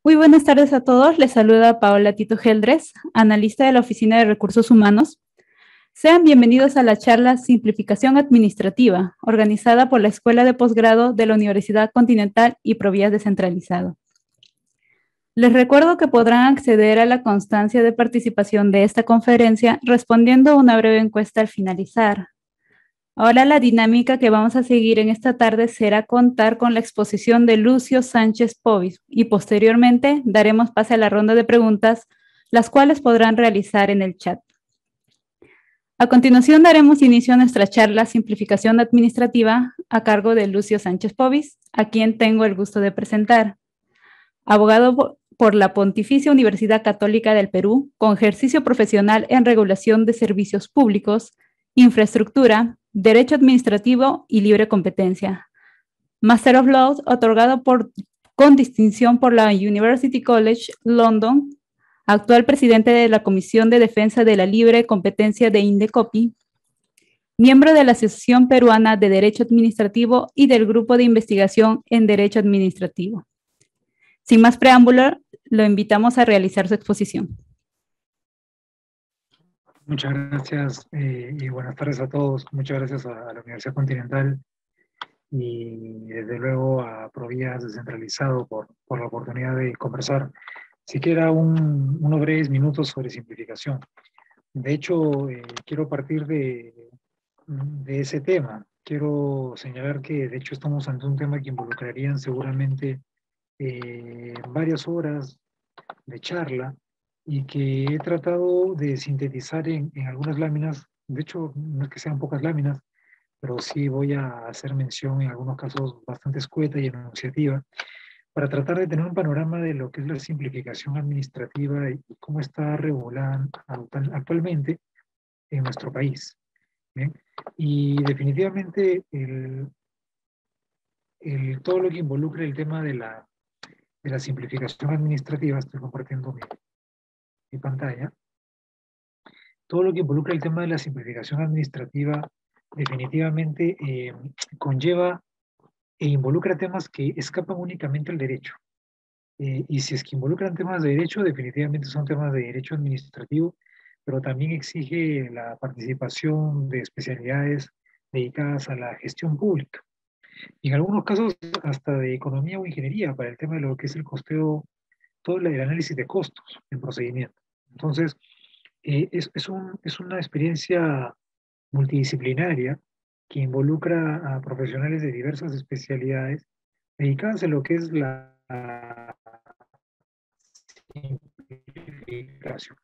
Muy buenas tardes a todos. Les saluda Paola Tito Geldres, analista de la Oficina de Recursos Humanos. Sean bienvenidos a la charla Simplificación Administrativa, organizada por la Escuela de Posgrado de la Universidad Continental y Provías Descentralizado. Les recuerdo que podrán acceder a la constancia de participación de esta conferencia respondiendo a una breve encuesta al finalizar. Ahora la dinámica que vamos a seguir en esta tarde será contar con la exposición de Lucio Sánchez Povis y posteriormente daremos pase a la ronda de preguntas, las cuales podrán realizar en el chat. A continuación daremos inicio a nuestra charla Simplificación Administrativa a cargo de Lucio Sánchez Povis, a quien tengo el gusto de presentar. Abogado por la Pontificia Universidad Católica del Perú, con ejercicio profesional en regulación de servicios públicos, infraestructura, Derecho Administrativo y Libre Competencia. Master of Laws, otorgado con distinción por la University College London, actual presidente de la Comisión de Defensa de la Libre Competencia de Indecopi, miembro de la Asociación Peruana de Derecho Administrativo y del Grupo de Investigación en Derecho Administrativo. Sin más preámbulo, lo invitamos a realizar su exposición. Muchas gracias y buenas tardes a todos. Muchas gracias a la Universidad Continental y desde luego a Provías Descentralizado por la oportunidad de conversar siquiera unos breves minutos sobre simplificación. De hecho, quiero partir de ese tema. Quiero señalar que de hecho estamos ante un tema que involucrarían seguramente varias horas de charla y que he tratado de sintetizar en algunas láminas. De hecho, no es que sean pocas láminas, pero sí voy a hacer mención en algunos casos bastante escueta y enunciativa para tratar de tener un panorama de lo que es la simplificación administrativa y cómo está regulada actualmente en nuestro país. ¿Bien? Y definitivamente todo lo que involucra el tema de la simplificación administrativa, estoy compartiendo mi pantalla, todo lo que involucra el tema de la simplificación administrativa definitivamente conlleva e involucra temas que escapan únicamente al derecho. Y si es que involucran temas de derecho, definitivamente son temas de derecho administrativo, pero también exige la participación de especialidades dedicadas a la gestión pública. Y en algunos casos hasta de economía o ingeniería para el tema de lo que es el costeo, todo el análisis de costos en procedimiento. Entonces, es una experiencia multidisciplinaria que involucra a profesionales de diversas especialidades dedicadas a lo que es la simplificación.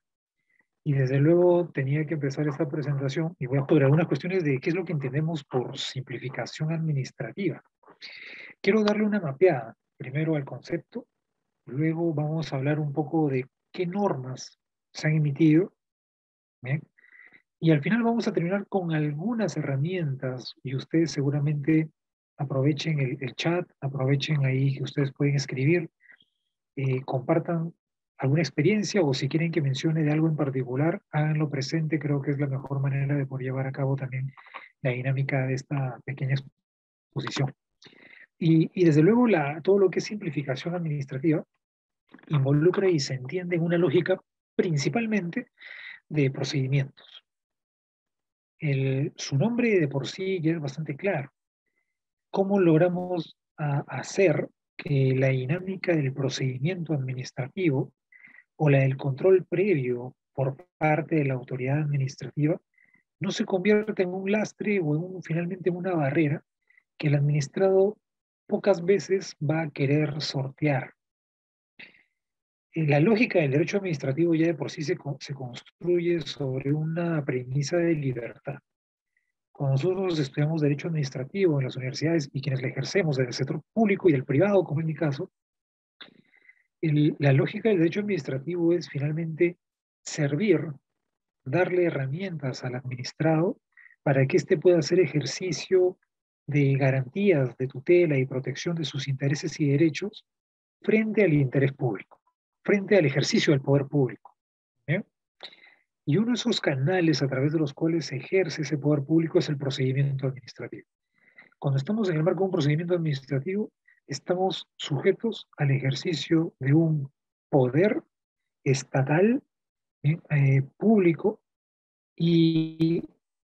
Y desde luego tenía que empezar esta presentación y voy a poner algunas cuestiones de qué es lo que entendemos por simplificación administrativa. Quiero darle una mapeada primero al concepto, luego vamos a hablar un poco de qué normas se han emitido, ¿bien? Y al final vamos a terminar con algunas herramientas y ustedes seguramente aprovechen el chat, aprovechen ahí que ustedes pueden escribir, compartan alguna experiencia o si quieren que mencione de algo en particular, háganlo presente, creo que es la mejor manera de poder llevar a cabo también la dinámica de esta pequeña exposición. Y desde luego todo lo que es simplificación administrativa involucra y se entiende en una lógica principalmente de procedimientos. Su nombre de por sí ya es bastante claro. ¿Cómo logramos hacer que la dinámica del procedimiento administrativo o la del control previo por parte de la autoridad administrativa no se convierta en un lastre o finalmente en una barrera que el administrado pocas veces va a querer sortear? La lógica del derecho administrativo ya de por sí se construye sobre una premisa de libertad. Cuando nosotros estudiamos derecho administrativo en las universidades y quienes la ejercemos del sector público y del privado, como en mi caso, la lógica del derecho administrativo es finalmente servir, darle herramientas al administrado para que éste pueda hacer ejercicio de garantías de tutela y protección de sus intereses y derechos frente al interés público, frente al ejercicio del poder público. ¿Eh? Y uno de esos canales a través de los cuales se ejerce ese poder público es el procedimiento administrativo. Cuando estamos en el marco de un procedimiento administrativo, estamos sujetos al ejercicio de un poder estatal, público, y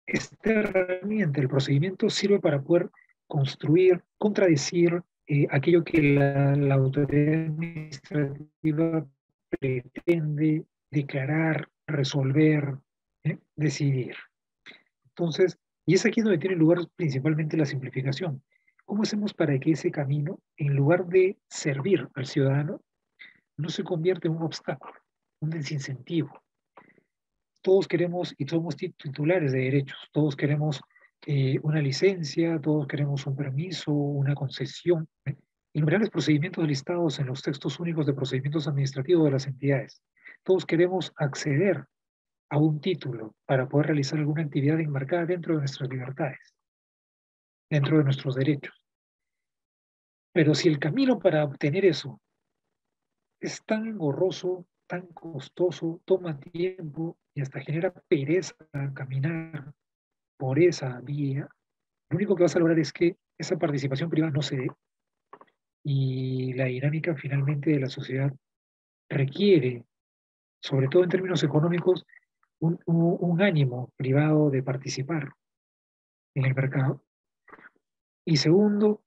esta herramienta, el procedimiento, sirve para poder construir, contradecir aquello que la autoridad administrativa pretende declarar, resolver, decidir. Entonces, y es aquí donde tiene lugar principalmente la simplificación. ¿Cómo hacemos para que ese camino, en lugar de servir al ciudadano, no se convierta en un obstáculo, un desincentivo? Todos queremos y somos titulares de derechos, todos queremos una licencia, todos queremos un permiso, una concesión, innumerables procedimientos listados en los textos únicos de procedimientos administrativos de las entidades. Todos queremos acceder a un título para poder realizar alguna actividad enmarcada dentro de nuestras libertades, dentro de nuestros derechos. Pero si el camino para obtener eso es tan engorroso, tan costoso, toma tiempo y hasta genera pereza caminar por esa vía, lo único que vas a lograr es que esa participación privada no se dé y la dinámica finalmente de la sociedad requiere, sobre todo en términos económicos, un ánimo privado de participar en el mercado. Y segundo,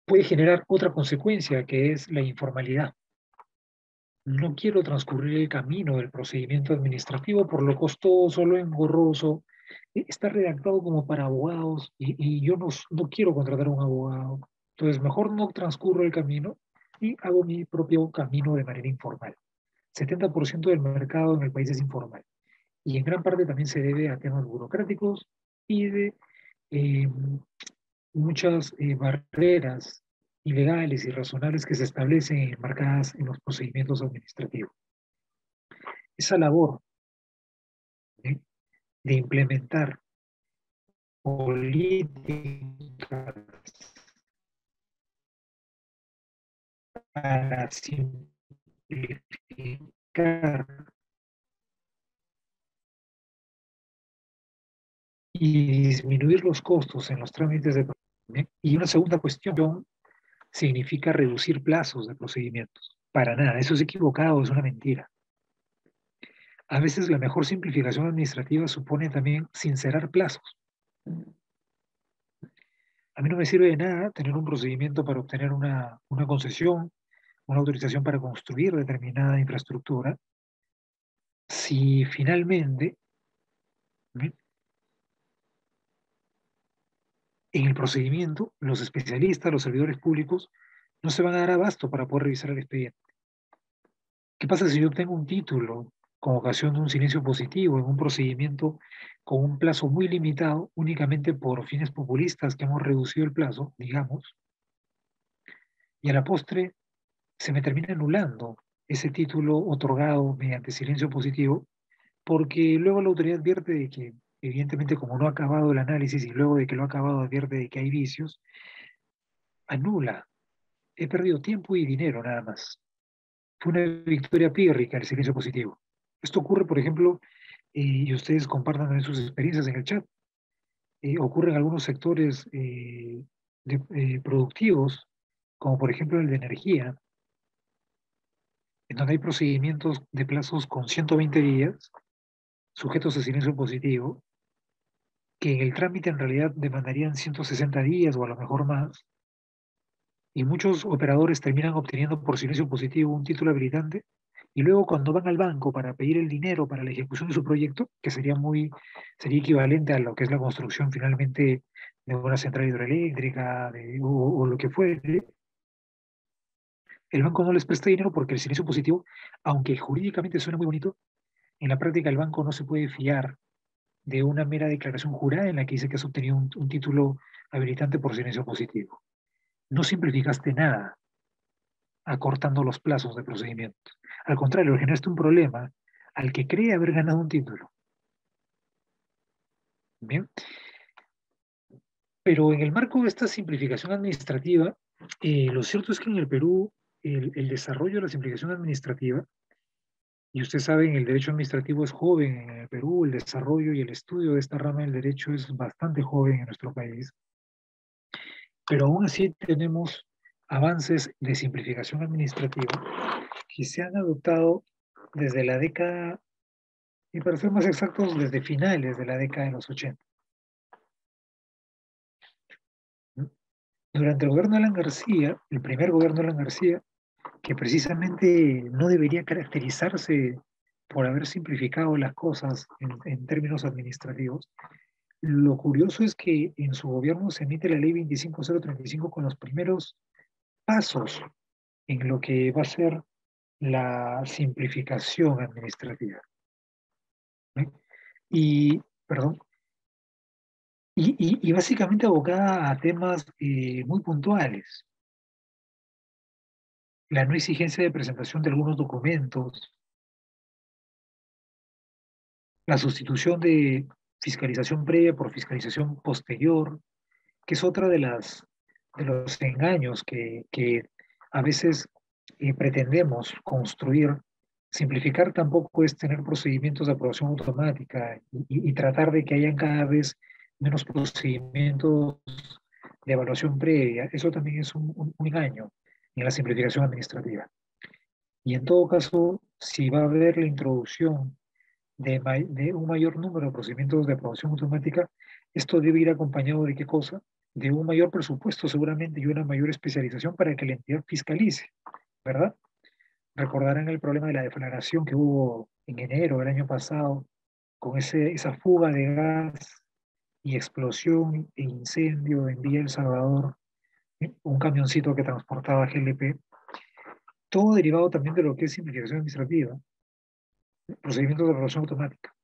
puede generar otra consecuencia que es la informalidad. No quiero transcurrir el camino del procedimiento administrativo por lo costoso, lo engorroso. Está redactado como para abogados y yo no quiero contratar a un abogado. Entonces, mejor no transcurro el camino y hago mi propio camino de manera informal. 70% del mercado en el país es informal y en gran parte también se debe a temas burocráticos y de eh, muchas barreras ilegales y razonables que se establecen marcadas en los procedimientos administrativos. Esa labor, ¿sí?, de implementar políticas para simplificar y disminuir los costos en los trámites de procedimiento. Y una segunda cuestión significa reducir plazos de procedimientos. Para nada, eso es equivocado, es una mentira. A veces la mejor simplificación administrativa supone también sincerar plazos. A mí no me sirve de nada tener un procedimiento para obtener una concesión, una autorización para construir determinada infraestructura, si finalmente, ¿sí?, en el procedimiento los especialistas, los servidores públicos, no se van a dar abasto para poder revisar el expediente. ¿Qué pasa si yo obtengo un título con ocasión de un silencio positivo en un procedimiento con un plazo muy limitado, únicamente por fines populistas que hemos reducido el plazo, digamos, y a la postre se me termina anulando ese título otorgado mediante silencio positivo, porque luego la autoridad advierte de que, evidentemente, como no ha acabado el análisis y luego de que lo ha acabado advierte de que hay vicios, anula. He perdido tiempo y dinero nada más. Fue una victoria pírrica el silencio positivo. Esto ocurre, por ejemplo, y ustedes compartan también sus experiencias en el chat, ocurre en algunos sectores productivos, como por ejemplo el de energía, en donde hay procedimientos de plazos con 120 días, sujetos a silencio positivo, que en el trámite en realidad demandarían 160 días o a lo mejor más, y muchos operadores terminan obteniendo por silencio positivo un título habilitante, y luego cuando van al banco para pedir el dinero para la ejecución de su proyecto, que sería equivalente a lo que es la construcción finalmente de una central hidroeléctrica o lo que fuere, el banco no les presta dinero porque el silencio positivo, aunque jurídicamente suena muy bonito, en la práctica el banco no se puede fiar de una mera declaración jurada en la que dice que has obtenido un título habilitante por silencio positivo. No simplificaste nada acortando los plazos de procedimiento. Al contrario, generaste un problema al que cree haber ganado un título. Bien. Pero en el marco de esta simplificación administrativa, lo cierto es que en el Perú el desarrollo de la simplificación administrativa, y usted sabe, en el derecho administrativo es joven en el Perú, el desarrollo y el estudio de esta rama del derecho es bastante joven en nuestro país, pero aún así tenemos avances de simplificación administrativa que se han adoptado desde la década, y para ser más exactos, desde finales de la década de los 80. Durante el gobierno de Alan García, el primer gobierno de Alan García, que precisamente no debería caracterizarse por haber simplificado las cosas en términos administrativos, lo curioso es que en su gobierno se emite la ley 25035 con los primeros pasos en lo que va a ser la simplificación administrativa. ¿Sí? Perdón, y básicamente abocada a temas muy puntuales. La no exigencia de presentación de algunos documentos, la sustitución de fiscalización previa por fiscalización posterior, que es otra de los engaños que a veces pretendemos construir. Simplificar tampoco es tener procedimientos de aprobación automática y tratar de que hayan cada vez menos procedimientos de evaluación previa. Eso también es un engaño en la simplificación administrativa. Y en todo caso, si va a haber la introducción de un mayor número de procedimientos de aprobación automática, esto debe ir acompañado de qué cosa? De un mayor presupuesto seguramente y una mayor especialización para que la entidad fiscalice, ¿verdad? Recordarán el problema de la deflagración que hubo en enero del año pasado, con esa fuga de gas y explosión e incendio en Villa El Salvador, un camioncito que transportaba GLP, todo derivado también de lo que es simplificación administrativa, procedimientos de aprobación automática,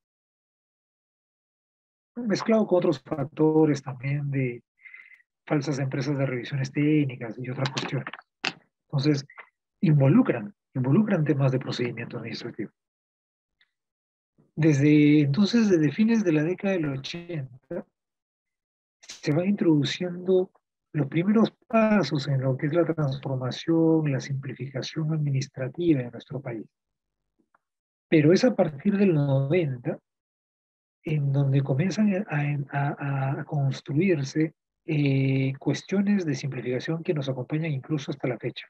mezclado con otros factores también de falsas empresas de revisiones técnicas y otras cuestiones. Entonces, involucran temas de procedimiento administrativo. Desde fines de la década del 80, se van introduciendo los primeros pasos en lo que es la transformación, la simplificación administrativa en nuestro país. Pero es a partir del 90 en donde comienzan a construirse cuestiones de simplificación que nos acompañan incluso hasta la fecha.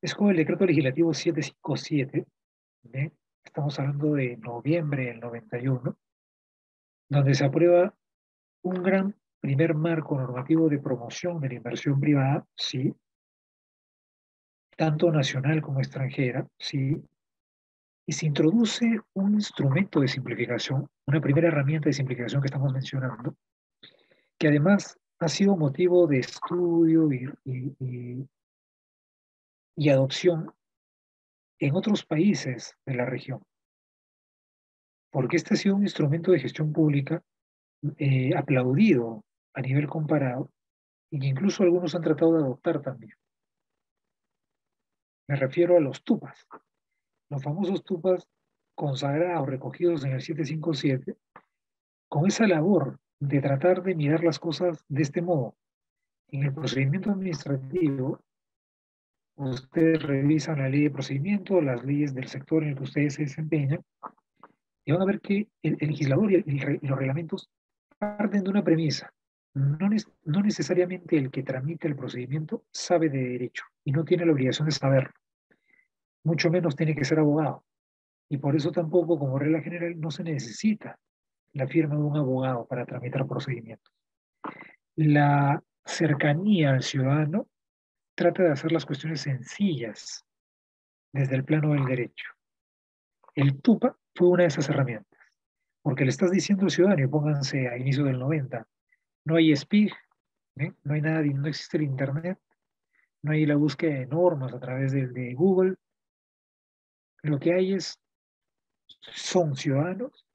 Es como el decreto legislativo 757, ¿eh? Estamos hablando de noviembre del 91, donde se aprueba un gran primer marco normativo de promoción de la inversión privada, sí, tanto nacional como extranjera, sí, y se introduce un instrumento de simplificación, una primera herramienta de simplificación que estamos mencionando, que además ha sido motivo de estudio y adopción en otros países de la región, porque este ha sido un instrumento de gestión pública aplaudido a nivel comparado y que incluso algunos han tratado de adoptar también. Me refiero a los TUPAS, los famosos TUPAS consagrados, recogidos en el 757, con esa labor de tratar de mirar las cosas de este modo. En el procedimiento administrativo, ustedes revisan la ley de procedimiento, las leyes del sector en el que ustedes se desempeñan, y van a ver que el legislador y los reglamentos parten de una premisa. No necesariamente el que tramite el procedimiento sabe de derecho y no tiene la obligación de saberlo. Mucho menos tiene que ser abogado. Y por eso tampoco, como regla general, no se necesita la firma de un abogado para tramitar procedimientos. La cercanía al ciudadano trata de hacer las cuestiones sencillas desde el plano del derecho. El TUPA fue una de esas herramientas, porque le estás diciendo al ciudadano, y pónganse a inicio del 90, no hay SPIG, no hay nada, no existe el Internet, no hay la búsqueda de normas a través de Google. Lo que hay son ciudadanos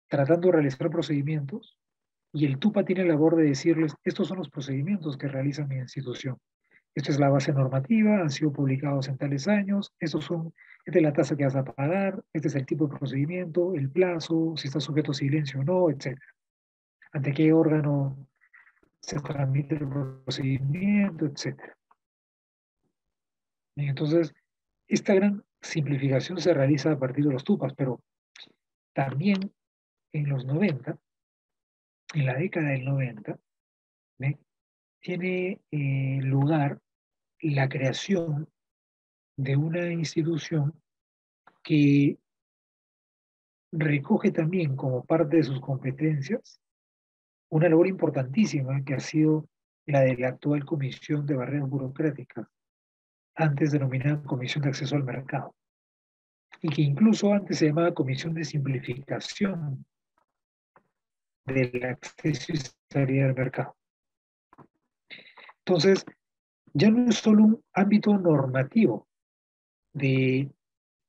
tratando de realizar procedimientos y el TUPA tiene la labor de decirles, estos son los procedimientos que realiza mi institución. Esta es la base normativa, han sido publicados en tales años, esta es la tasa que vas a pagar, este es el tipo de procedimiento, el plazo, si está sujeto a silencio o no, etc. Ante qué órgano se transmite el procedimiento, etc. Y entonces, esta gran simplificación se realiza a partir de los TUPAS, pero también en los 90, en la década del 90, ¿ve? Tiene lugar la creación de una institución que recoge también como parte de sus competencias una labor importantísima que ha sido la de la actual Comisión de Barreras Burocráticas, antes denominada Comisión de Acceso al Mercado, y que incluso antes se llamaba Comisión de Simplificación del Acceso y Salida al Mercado. Entonces, ya no es solo un ámbito normativo de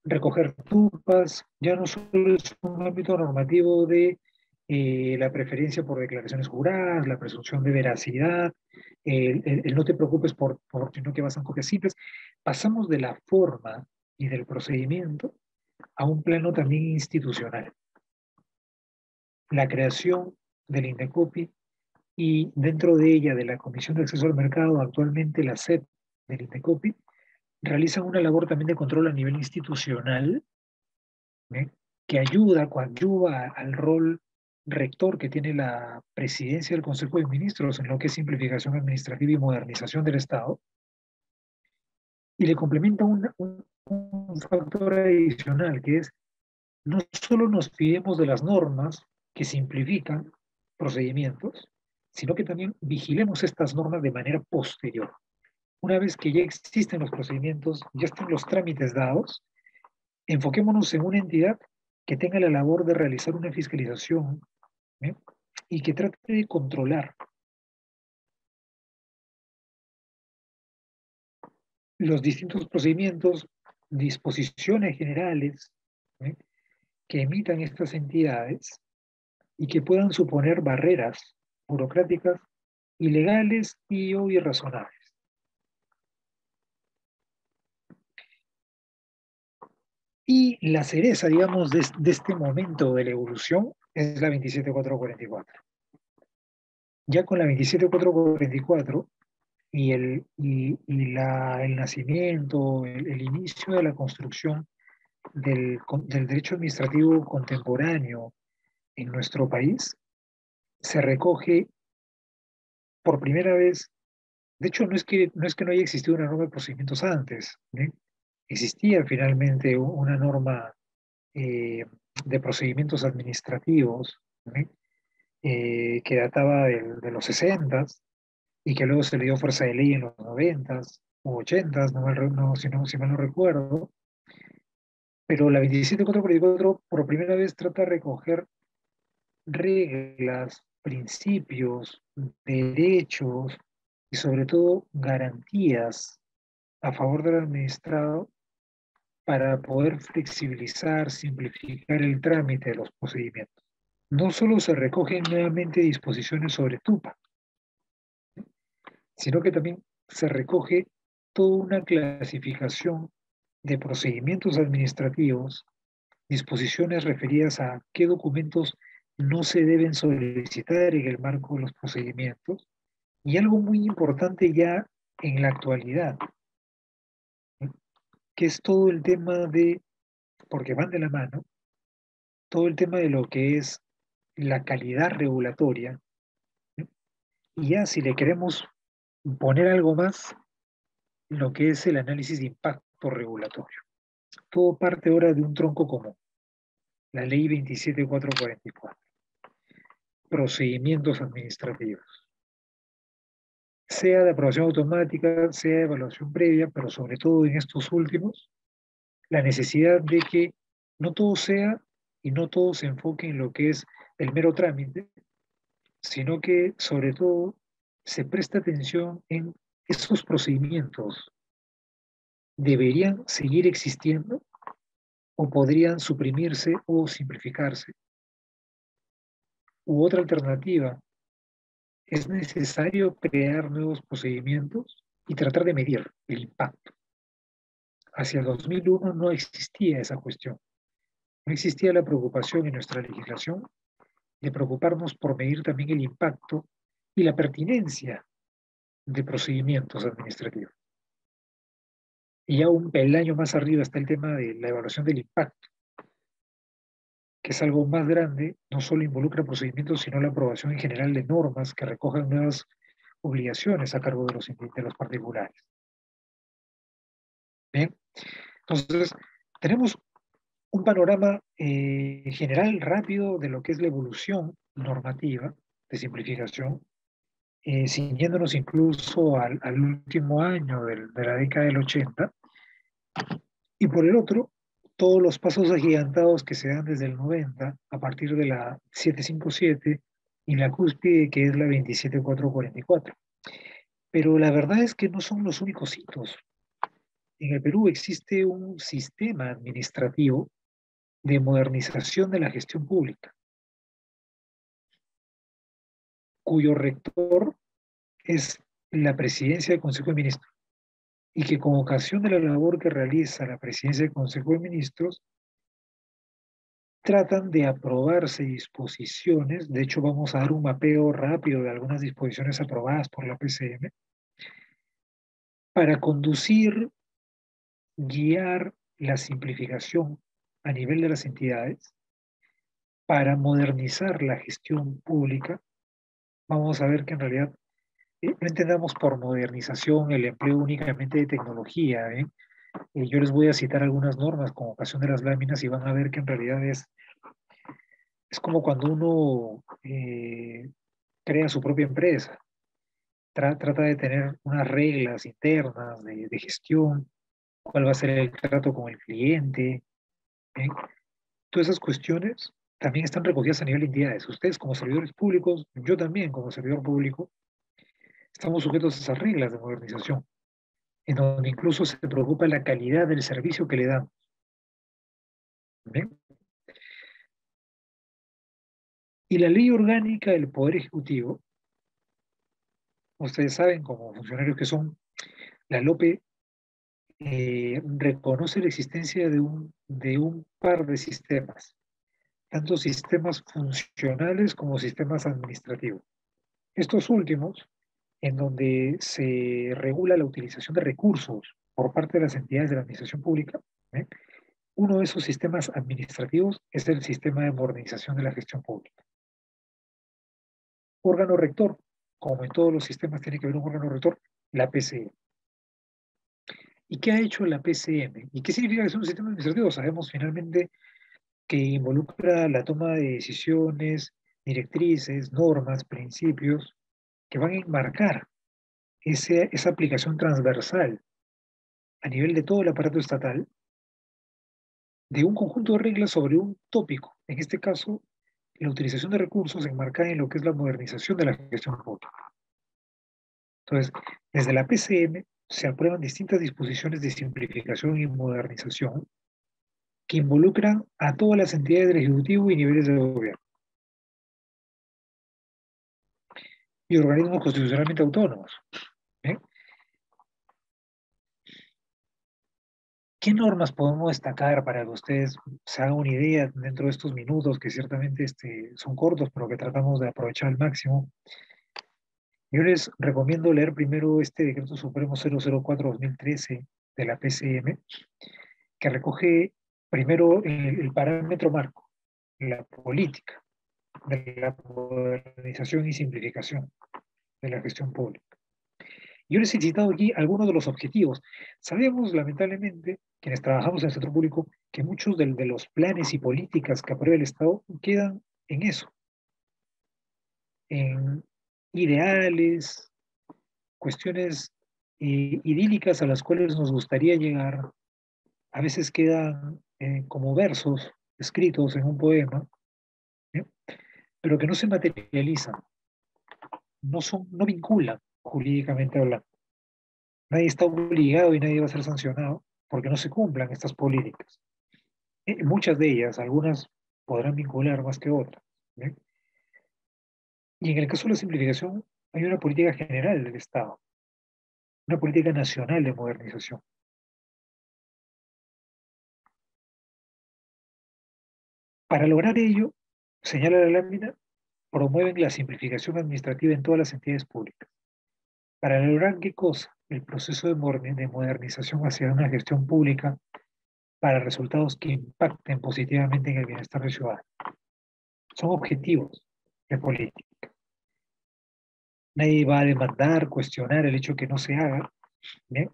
recoger tupas, ya no solo es un ámbito normativo de la preferencia por declaraciones juradas, la presunción de veracidad, el no te preocupes sino que bastan copias simples. Pasamos de la forma y del procedimiento a un plano también institucional. La creación del INDECOPI y dentro de ella, de la Comisión de Acceso al Mercado, actualmente la SEP del INDECOPI, realizan una labor también de control a nivel institucional, ¿eh? Que ayuda, coadyuva al rol rector que tiene la presidencia del Consejo de Ministros en lo que es simplificación administrativa y modernización del Estado, y le complementa un factor adicional, que es no solo nos pidemos de las normas que simplifican procedimientos, sino que también vigilemos estas normas de manera posterior. Una vez que ya existen los procedimientos, ya están los trámites dados, enfoquémonos en una entidad que tenga la labor de realizar una fiscalización, ¿eh? Y que trate de controlar los distintos procedimientos, disposiciones generales, ¿eh? Que emitan estas entidades y que puedan suponer barreras burocráticas ilegales y o irrazonables. Y la cereza, digamos, de este momento de la evolución es la 27444. Ya con la 27444 y el nacimiento, el inicio de la construcción del derecho administrativo contemporáneo en nuestro país, se recoge por primera vez. De hecho, no es que no haya existido una norma de procedimientos antes, ¿eh? Existía finalmente una norma eh, de procedimientos administrativos, ¿eh? Que databa de los 60 y que luego se le dio fuerza de ley en los 90 o 80, si mal no recuerdo. Pero la 27444 por primera vez trata de recoger reglas, principios, derechos y sobre todo garantías a favor del administrado para poder flexibilizar, simplificar el trámite de los procedimientos. No solo se recogen nuevamente disposiciones sobre TUPA, sino que también se recoge toda una clasificación de procedimientos administrativos, disposiciones referidas a qué documentos no se deben solicitar en el marco de los procedimientos, y algo muy importante ya en la actualidad, ¿no? Que es todo el tema de, porque van de la mano, todo el tema de lo que es la calidad regulatoria, ¿no? Y ya si le queremos poner algo más, lo que es el análisis de impacto regulatorio. Todo parte ahora de un tronco común, la ley 27444, procedimientos administrativos, sea de aprobación automática, sea de evaluación previa, pero sobre todo en estos últimos, la necesidad de que no todo sea y no todo se enfoque en lo que es el mero trámite, sino que sobre todo se presta atención en esos procedimientos. ¿Deberían seguir existiendo o podrían suprimirse o simplificarse? U otra alternativa, es necesario crear nuevos procedimientos y tratar de medir el impacto. Hacia el 2001 no existía esa cuestión. No existía la preocupación en nuestra legislación de preocuparnos por medir también el impacto y la pertinencia de procedimientos administrativos. Y ya un peldaño más arriba está el tema de la evaluación del impacto, que es algo más grande, no solo involucra procedimientos, sino la aprobación en general de normas que recojan nuevas obligaciones a cargo de los particulares. Bien, entonces tenemos un panorama general rápido de lo que es la evolución normativa de simplificación, ciñéndonos incluso al último año de la década del 80, y por el otro, todos los pasos agigantados que se dan desde el 90 a partir de la 757 y la cúspide que es la 27444. Pero la verdad es que no son los únicos hitos. En el Perú existe un sistema administrativo de modernización de la gestión pública, cuyo rector es la presidencia del Consejo de Ministros, y que con ocasión de la labor que realiza la presidencia del Consejo de Ministros, tratan de aprobarse disposiciones. De hecho, vamos a dar un mapeo rápido de algunas disposiciones aprobadas por la PCM para conducir, guiar la simplificación a nivel de las entidades, para modernizar la gestión pública. Vamos a ver que en realidad no entendamos por modernización el empleo únicamente de tecnología. Yo les voy a citar algunas normas con ocasión de las láminas y van a ver que en realidad es como cuando uno crea su propia empresa. Trata de tener unas reglas internas de gestión, cuál va a ser el trato con el cliente. ¿Eh? Todas esas cuestiones también están recogidas a nivel de entidades. Ustedes como servidores públicos, yo también como servidor público, estamos sujetos a esas reglas de modernización, en donde incluso se preocupa la calidad del servicio que le damos. ¿Bien? Y la ley orgánica del Poder Ejecutivo, ustedes saben como funcionarios que son, la LOPE reconoce la existencia de un par de sistemas, tanto sistemas funcionales como sistemas administrativos. Estos últimos, en donde se regula la utilización de recursos por parte de las entidades de la administración pública, ¿eh? Uno de esos sistemas administrativos es el sistema de modernización de la gestión pública. Órgano rector, como en todos los sistemas tiene que haber un órgano rector, la PCM. ¿Y qué ha hecho la PCM? ¿Y qué significa que es un sistema administrativo? Sabemos finalmente que involucra la toma de decisiones, directrices, normas, principios que van a enmarcar esa aplicación transversal a nivel de todo el aparato estatal de un conjunto de reglas sobre un tópico, en este caso, la utilización de recursos enmarcada en lo que es la modernización de la gestión pública. Entonces, desde la PCM se aprueban distintas disposiciones de simplificación y modernización que involucran a todas las entidades del Ejecutivo y niveles de gobierno y organismos constitucionalmente autónomos. ¿Eh? ¿Qué normas podemos destacar para que ustedes se hagan una idea dentro de estos minutos que ciertamente son cortos, pero que tratamos de aprovechar al máximo? Yo les recomiendo leer primero este Decreto Supremo 004/2013 de la PCM, que recoge primero el parámetro marco, la política de la modernización y simplificación de la gestión pública. Yo les he citado aquí algunos de los objetivos. Sabemos, lamentablemente, quienes trabajamos en el sector público, que muchos de los planes y políticas que aprueba el Estado quedan en eso, en ideales, cuestiones idílicas a las cuales nos gustaría llegar. A veces quedan como versos escritos en un poema, ¿eh? Pero que no se materializan, no vinculan jurídicamente hablando. Nadie está obligado y nadie va a ser sancionado porque no se cumplan estas políticas. Muchas de ellas, algunas podrán vincular más que otras. ¿Eh? Y en el caso de la simplificación, hay una política general del Estado, una política nacional de modernización. Para lograr ello, señala la lámina, promueven la simplificación administrativa en todas las entidades públicas. ¿Para lograr qué cosa? El proceso de modernización hacia una gestión pública para resultados que impacten positivamente en el bienestar del ciudadano. Son objetivos de política. Nadie va a demandar, cuestionar el hecho que no se haga. ¿Bien?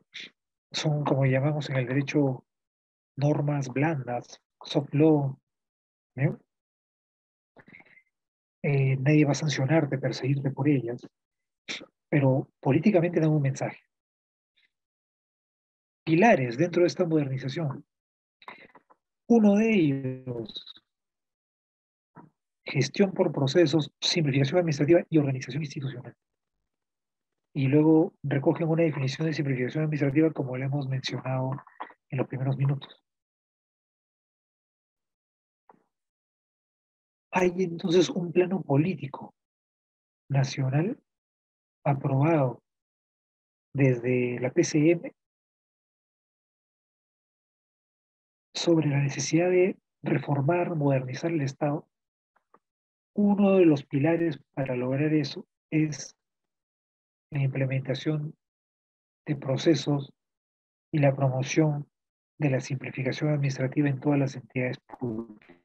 Son, como llamamos en el derecho, normas blandas, soft law. ¿Bien? Nadie va a sancionarte, perseguirte por ellas, pero políticamente dan un mensaje. Pilares dentro de esta modernización. Uno de ellos, gestión por procesos, simplificación administrativa y organización institucional. Y luego recogen una definición de simplificación administrativa como le hemos mencionado en los primeros minutos. Hay entonces un plano político nacional aprobado desde la PCM sobre la necesidad de reformar, modernizar el Estado. Uno de los pilares para lograr eso es la implementación de procesos y la promoción de la simplificación administrativa en todas las entidades públicas.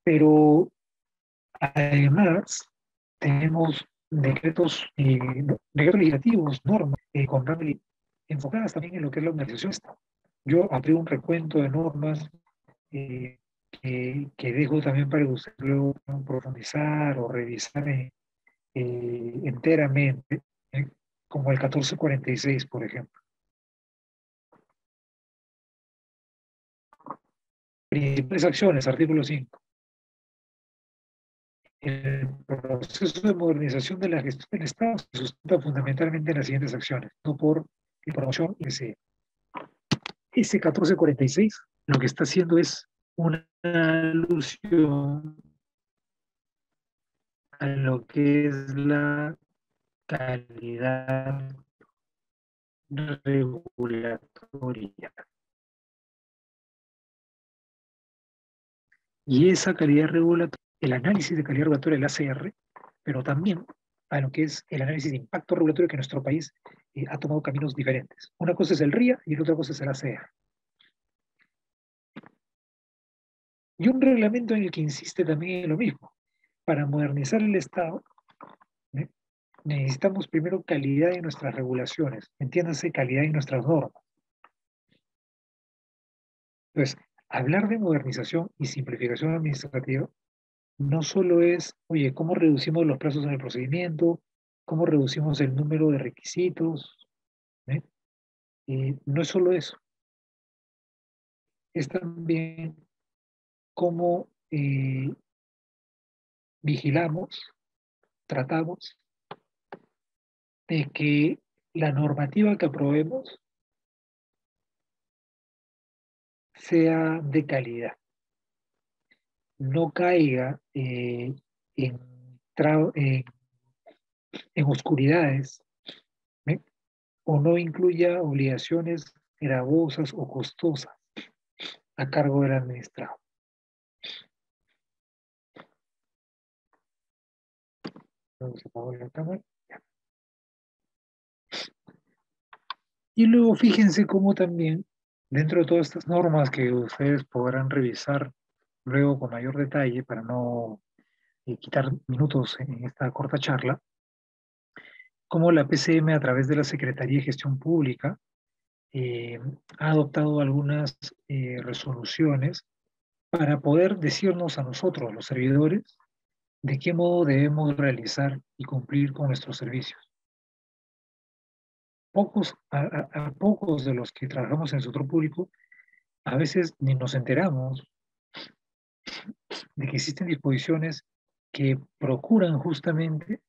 Pero además tenemos decretos legislativos, normas con enfocadas también en lo que es la organización. Yo abrí un recuento de normas eh, que dejo también para que ustedes luego puedan profundizar o revisar enteramente, ¿eh? Como el 1446, por ejemplo. Principales acciones, artículo 5. El proceso de modernización de la gestión del Estado se sustenta fundamentalmente en las siguientes acciones, no por promoción y deseo. Ese 1446 lo que está haciendo es una alusión a lo que es la calidad regulatoria. Y esa calidad regulatoria, el análisis de calidad regulatoria del ACR, pero también a lo que es el análisis de impacto regulatorio que nuestro país ha tomado caminos diferentes. Una cosa es el RIA y la otra cosa es el ACR. Y un reglamento en el que insiste también en lo mismo. Para modernizar el Estado, ¿eh? Necesitamos primero calidad en nuestras regulaciones, entiéndase calidad en nuestras normas. Entonces, hablar de modernización y simplificación administrativa no solo es, oye, cómo reducimos los plazos en el procedimiento, cómo reducimos el número de requisitos, ¿eh? No es solo eso, es también cómo vigilamos, tratamos de que la normativa que aprobemos sea de calidad, no caiga en, en oscuridades, ¿eh? O no incluya obligaciones gravosas o costosas a cargo del administrado. Entonces, apago la cámara. Y luego fíjense cómo también, dentro de todas estas normas que ustedes podrán revisar luego con mayor detalle para no quitar minutos en esta corta charla, cómo la PCM a través de la Secretaría de Gestión Pública eh, ha adoptado algunas resoluciones para poder decirnos a nosotros, los servidores, de qué modo debemos realizar y cumplir con nuestros servicios. A pocos de los que trabajamos en el sector público, a veces ni nos enteramos de que existen disposiciones que procuran justamente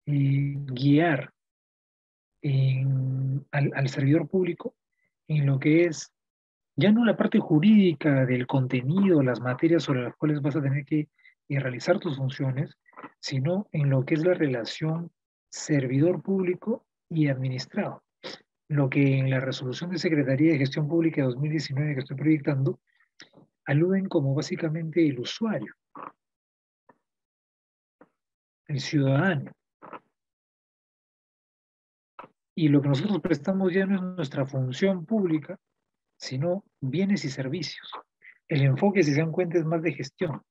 guiar al servidor público en lo que es ya no la parte jurídica del contenido, las materias sobre las cuales vas a tener que realizar tus funciones, sino en lo que es la relación servidor público y administrado. Lo que en la resolución de Secretaría de Gestión Pública de 2019 que estoy proyectando, aluden como básicamente el usuario, el ciudadano. Y lo que nosotros prestamos ya no es nuestra función pública, sino bienes y servicios. El enfoque, si se dan cuenta, es más de gestión.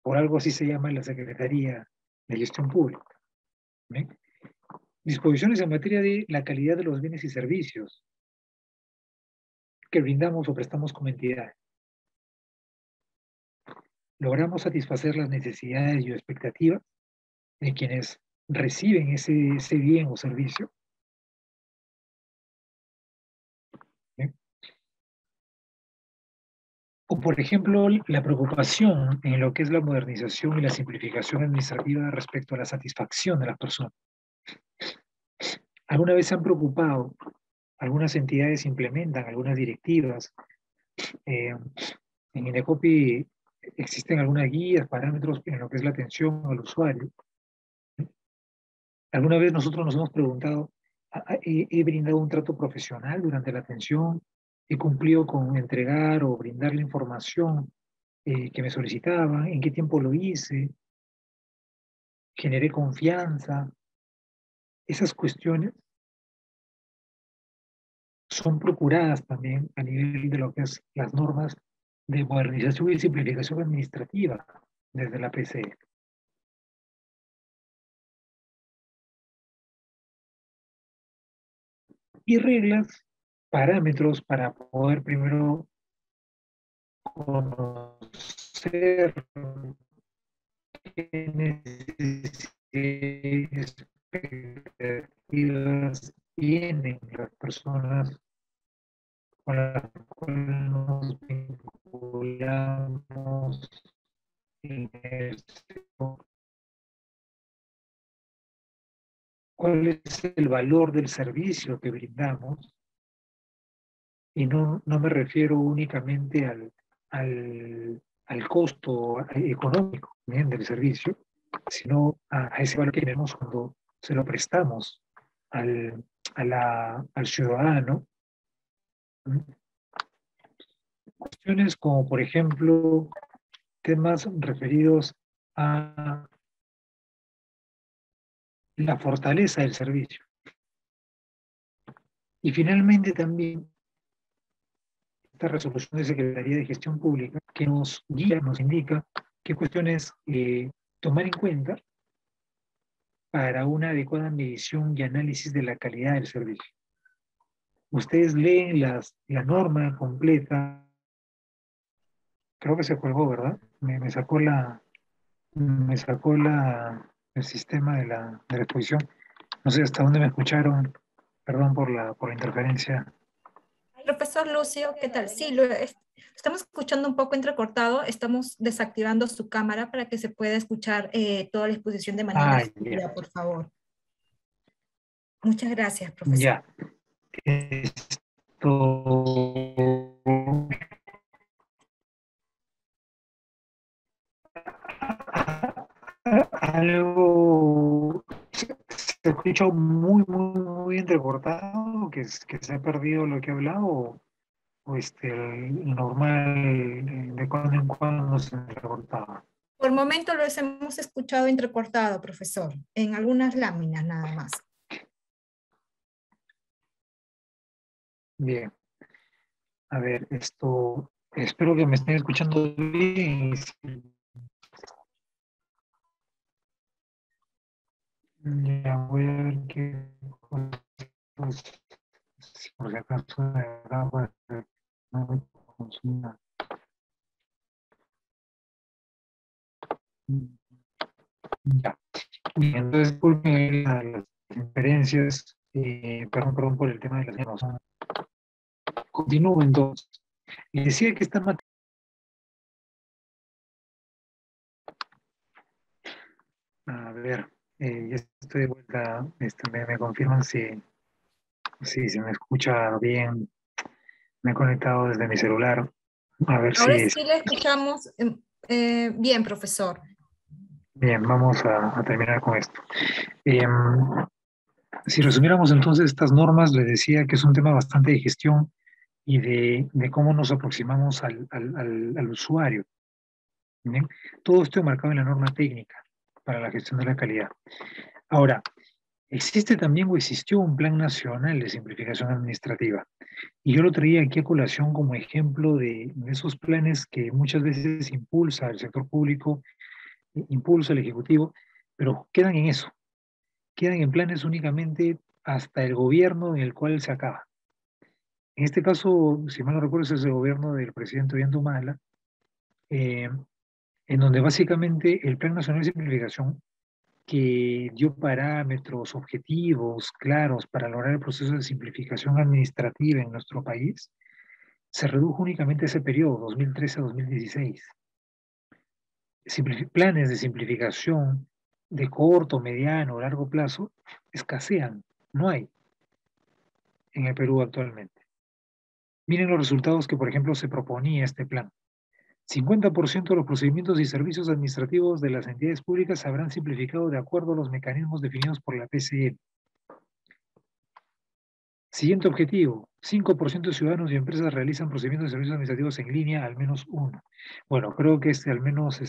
Por algo así se llama la Secretaría de Gestión Pública. ¿Ven? Disposiciones en materia de la calidad de los bienes y servicios que brindamos o prestamos como entidad. Logramos satisfacer las necesidades y expectativas de quienes reciben ese bien o servicio. ¿Ven? O, por ejemplo, la preocupación en lo que es la modernización y la simplificación administrativa respecto a la satisfacción de las personas. ¿Alguna vez se han preocupado? Algunas entidades implementan algunas directivas. En INDECOPI existen algunas guías, parámetros en lo que es la atención al usuario. ¿Alguna vez nosotros nos hemos preguntado, he brindado un trato profesional durante la atención? ¿He cumplido con entregar o brindar la información que me solicitaban? ¿En qué tiempo lo hice? ¿Generé confianza? Esas cuestiones son procuradas también a nivel de lo que es las normas de modernización y simplificación administrativa desde la PCE. Y reglas, parámetros para poder primero conocer qué necesidades, expectativas tienen las personas con las cuales nos vinculamos en el sector. ¿Cuál es el valor del servicio que brindamos? Y no me refiero únicamente al costo económico, ¿bien?, del servicio, sino a ese valor que tenemos cuando se lo prestamos al ciudadano. Cuestiones como, por ejemplo, temas referidos a la fortaleza del servicio. Y finalmente también esta resolución de Secretaría de Gestión Pública que nos guía, nos indica qué cuestiones tomar en cuenta para una adecuada medición y análisis de la calidad del servicio. Ustedes leen la norma completa, creo que se colgó, ¿verdad? Me sacó el sistema de la exposición. No sé hasta dónde me escucharon, perdón por la interferencia. Profesor Lucio, ¿qué tal? Sí, estamos escuchando un poco entrecortado. Estamos desactivando su cámara para que se pueda escuchar toda la exposición de manera fluida, por favor. Muchas gracias, profesor. Ya. Algo se escucha muy entrecortado, que se ha perdido lo que he hablado, o el normal de cuando en cuando se entrecortaba. Por el momento los hemos escuchado entrecortado, profesor, en algunas láminas nada más. Bien. A ver, espero que me estén escuchando bien. Ya voy a ver qué cosas, por si acaso de verdad, para que no me consuma. Ya. Y entonces, disculpen las inferencias, perdón por el tema de las llamadas. Continúo entonces. Les decía que esta materia. A ver, ya estoy de vuelta. Me confirman si se me escucha bien. Me he conectado desde mi celular. A ver Ahora si. sí le escuchamos bien, profesor. Bien, vamos a terminar con esto. Si resumiéramos entonces estas normas, les decía que es un tema bastante de gestión y de cómo nos aproximamos al usuario. ¿Bien? Todo esto marcado en la norma técnica para la gestión de la calidad. Ahora, existe también o existió un plan nacional de simplificación administrativa. Y yo lo traía aquí a colación como ejemplo de esos planes que muchas veces impulsa el sector público, impulsa el Ejecutivo, pero quedan en eso, quedan en planes únicamente hasta el gobierno en el cual se acaba. En este caso, si mal no recuerdo, es el gobierno del presidente Ollanta eh, en donde básicamente el Plan Nacional de Simplificación, que dio parámetros, objetivos claros para lograr el proceso de simplificación administrativa en nuestro país, se redujo únicamente a ese periodo, 2013 a 2016. Planes de simplificación de corto, mediano o largo plazo escasean, no hay en el Perú actualmente. Miren los resultados que, por ejemplo, se proponía este plan. 50% de los procedimientos y servicios administrativos de las entidades públicas se habrán simplificado de acuerdo a los mecanismos definidos por la PCM. Siguiente objetivo, 5% de ciudadanos y empresas realizan procedimientos y servicios administrativos en línea, al menos uno. Bueno, creo que al menos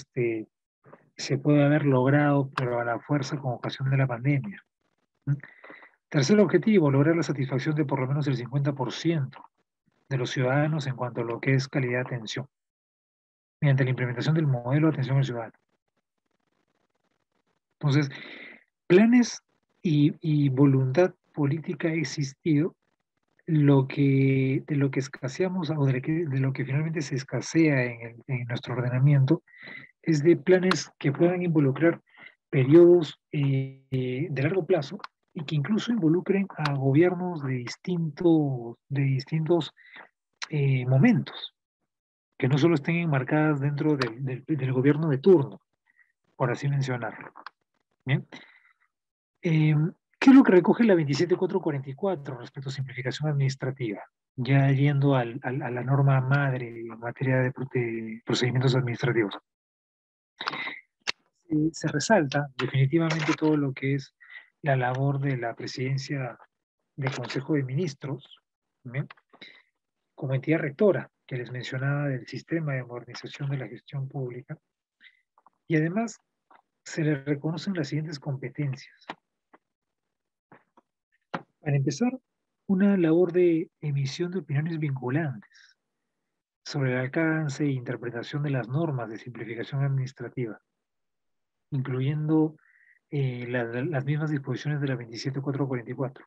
se puede haber logrado, pero a la fuerza con ocasión de la pandemia. Tercer objetivo, lograr la satisfacción de por lo menos el 50% de los ciudadanos en cuanto a lo que es calidad de atención, mediante la implementación del modelo de atención al ciudadano. Entonces, planes y voluntad política ha existido, de lo que escaseamos o de lo que finalmente se escasea en nuestro ordenamiento es de planes que puedan involucrar periodos de largo plazo y que incluso involucren a gobiernos de distintos momentos, que no solo estén enmarcadas dentro del gobierno de turno, por así mencionarlo. ¿Bien? ¿Qué es lo que recoge la 27444 respecto a simplificación administrativa? Ya yendo a la norma madre en materia de procedimientos administrativos. Se resalta definitivamente todo lo que es la labor de la presidencia del Consejo de Ministros, ¿bien? Como entidad rectora, que les mencionaba del sistema de modernización de la gestión pública, y además se les reconocen las siguientes competencias. Para empezar, una labor de emisión de opiniones vinculantes sobre el alcance e interpretación de las normas de simplificación administrativa, incluyendo las mismas disposiciones de la 27444.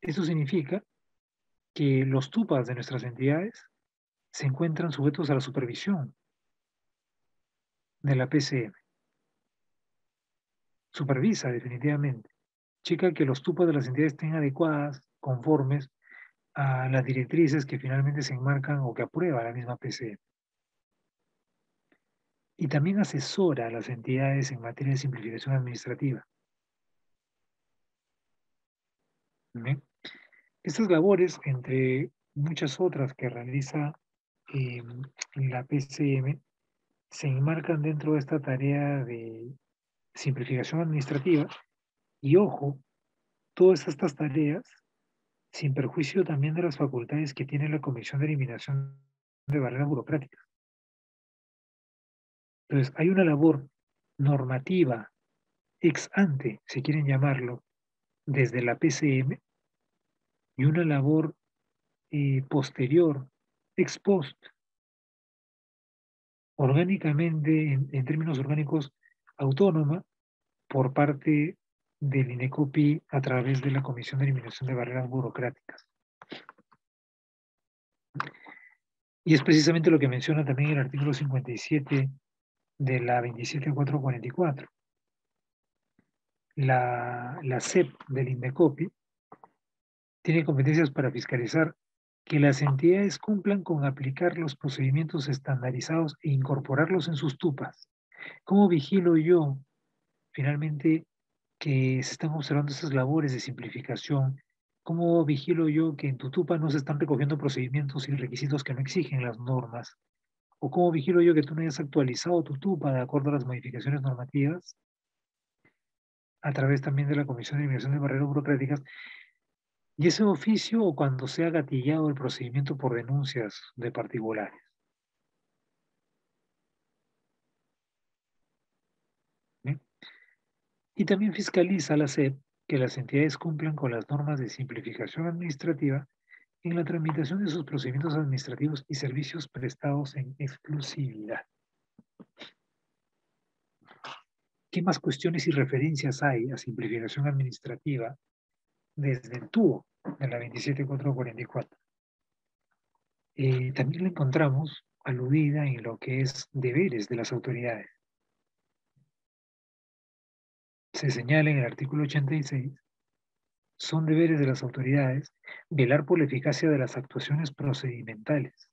Esto significa que los TUPAs de nuestras entidades se encuentran sujetos a la supervisión de la PCM. Supervisa definitivamente. Checa que los TUPAs de las entidades estén adecuadas, conformes a las directrices que finalmente se enmarcan o que aprueba la misma PCM. Y también asesora a las entidades en materia de simplificación administrativa. ¿Bien? Estas labores, entre muchas otras que realiza la PCM, se enmarcan dentro de esta tarea de simplificación administrativa y, ojo, todas estas tareas sin perjuicio también de las facultades que tiene la Comisión de Eliminación de Barreras Burocráticas. Entonces, hay una labor normativa ex ante, si quieren llamarlo, desde la PCM y una labor posterior, ex post, orgánicamente, en términos orgánicos, autónoma por parte del INECOPI a través de la Comisión de Eliminación de Barreras Burocráticas. Y es precisamente lo que menciona también el artículo 57 de la 27444. La CEP del INDECOPI tiene competencias para fiscalizar que las entidades cumplan con aplicar los procedimientos estandarizados e incorporarlos en sus TUPAs. ¿Cómo vigilo yo finalmente que se están observando esas labores de simplificación? ¿Cómo vigilo yo que en tu TUPA no se están recogiendo procedimientos y requisitos que no exigen las normas? ¿O cómo vigilo yo que tú no hayas actualizado tu TUPA de acuerdo a las modificaciones normativas? A través también de la Comisión de Eliminación de Barreras Burocráticas, y ese oficio o cuando sea gatillado el procedimiento por denuncias de particulares. ¿Bien? Y también fiscaliza la SEP que las entidades cumplan con las normas de simplificación administrativa en la tramitación de sus procedimientos administrativos y servicios prestados en exclusividad. ¿Qué más cuestiones y referencias hay a simplificación administrativa desde el TUO de la 27444? También la encontramos aludida en lo que es deberes de las autoridades. Se señala en el artículo 86, son deberes de las autoridades velar por la eficacia de las actuaciones procedimentales,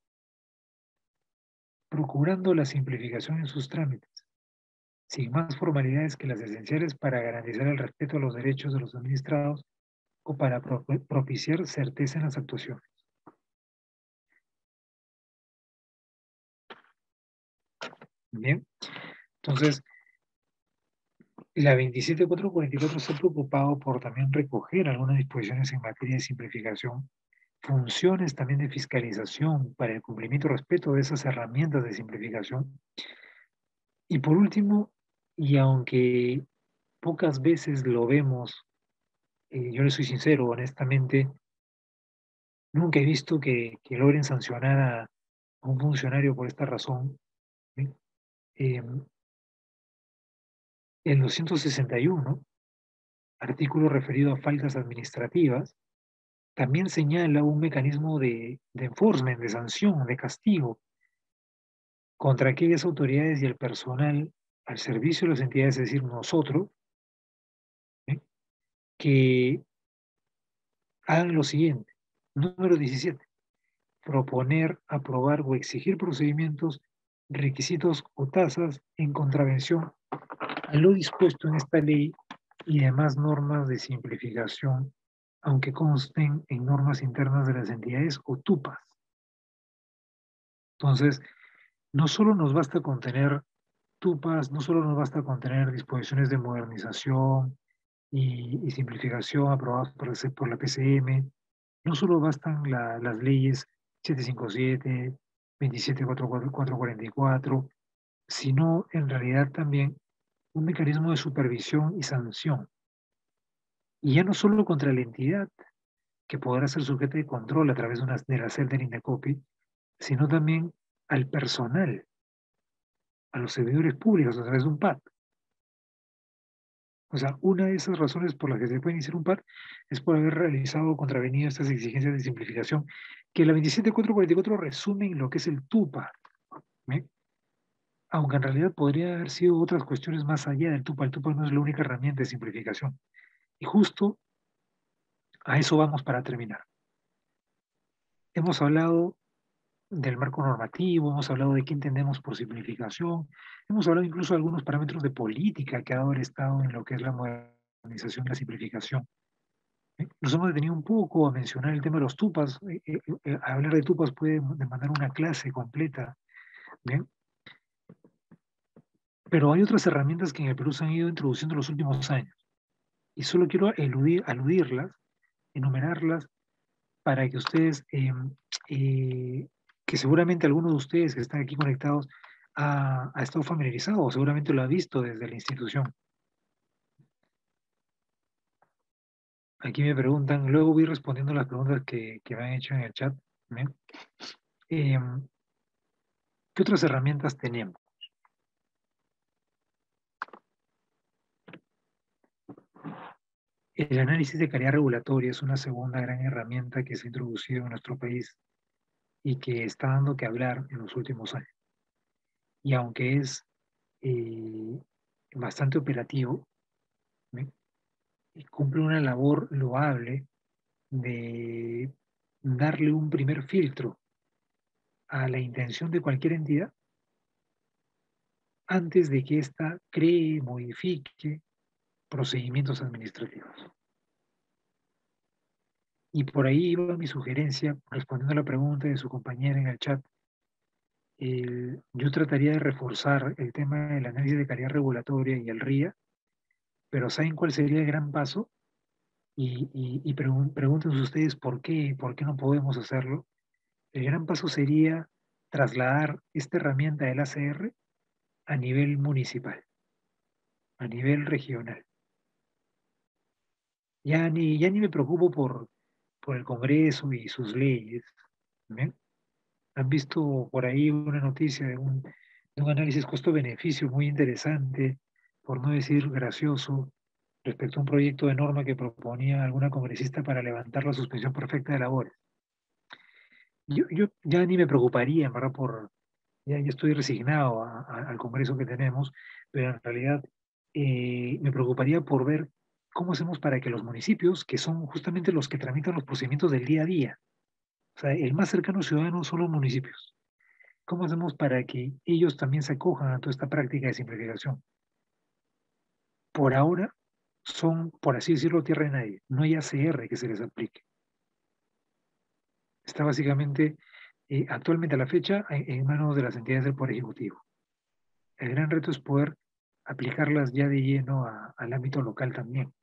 procurando la simplificación en sus trámites, sin más formalidades que las esenciales para garantizar el respeto a los derechos de los administrados o para propiciar certeza en las actuaciones. Bien, entonces, la 27444 se ha preocupado por también recoger algunas disposiciones en materia de simplificación, funciones también de fiscalización para el cumplimiento y respeto de esas herramientas de simplificación. Y por último, y aunque pocas veces lo vemos, yo le soy sincero, honestamente, nunca he visto que logren sancionar a un funcionario por esta razón. ¿Sí? El 261, artículo referido a faltas administrativas, también señala un mecanismo de enforcement, de sanción, de castigo contra aquellas autoridades y el personal al servicio de las entidades, es decir, nosotros, ¿sí? Que hagan lo siguiente. Número 17. Proponer, aprobar o exigir procedimientos, requisitos o tasas en contravención a lo dispuesto en esta ley y demás normas de simplificación, aunque consten en normas internas de las entidades o TUPAS. Entonces, no solo nos basta con tener TUPAS, no solo nos basta con tener disposiciones de modernización y simplificación aprobadas por la PCM, no solo bastan las leyes 757, 27444, sino en realidad también un mecanismo de supervisión y sanción. Y ya no solo contra la entidad, que podrá ser sujeta de control a través de la celda del INDECOPI, sino también al personal, a los servidores públicos a través de un PAT. O sea, una de esas razones por las que se puede iniciar un PAT es por haber realizado o contravenido estas exigencias de simplificación, que la 27444 resume en lo que es el TUPA, ¿eh? Aunque en realidad podría haber sido otras cuestiones más allá del TUPA. El TUPA no es la única herramienta de simplificación. Y justo a eso vamos para terminar. Hemos hablado del marco normativo, hemos hablado de qué entendemos por simplificación, hemos hablado incluso de algunos parámetros de política que ha dado el Estado en lo que es la modernización y la simplificación. Nos hemos detenido un poco a mencionar el tema de los tupas. Hablar de tupas puede demandar una clase completa, ¿bien? Pero hay otras herramientas que en el Perú se han ido introduciendo en los últimos años. Y solo quiero aludirlas, enumerarlas, para que ustedes, que seguramente algunos de ustedes que están aquí conectados ha estado familiarizado o seguramente lo ha visto desde la institución. Aquí me preguntan, luego voy respondiendo las preguntas que me han hecho en el chat. ¿Qué otras herramientas tenemos? El análisis de calidad regulatoria es una segunda gran herramienta que se ha introducido en nuestro país y que está dando que hablar en los últimos años. Y aunque es bastante operativo, cumple una labor loable de darle un primer filtro a la intención de cualquier entidad antes de que ésta cree, modifique procedimientos administrativos. Y por ahí iba mi sugerencia, respondiendo a la pregunta de su compañera en el chat. Yo trataría de reforzar el tema del análisis de calidad regulatoria y el RIA, pero ¿saben cuál sería el gran paso? Pregúntense ustedes por qué no podemos hacerlo. El gran paso sería trasladar esta herramienta del ACR a nivel municipal, a nivel regional. Ya ni me preocupo por el Congreso y sus leyes. ¿Bien? Han visto por ahí una noticia de un análisis costo-beneficio muy interesante, por no decir gracioso, respecto a un proyecto de norma que proponía alguna congresista para levantar la suspensión perfecta de labores. Yo ya ni me preocuparía, en verdad, ya estoy resignado al Congreso que tenemos, pero en realidad me preocuparía por ver cómo hacemos para que los municipios, que son justamente los que tramitan los procedimientos del día a día, o sea, el más cercano ciudadano son los municipios. ¿Cómo hacemos para que ellos también se acojan a toda esta práctica de simplificación? Por ahora son, por así decirlo, tierra de nadie. No hay ACR que se les aplique. Está básicamente, actualmente a la fecha, en manos de las entidades del Poder Ejecutivo. El gran reto es poder aplicarlas ya de lleno al ámbito local también.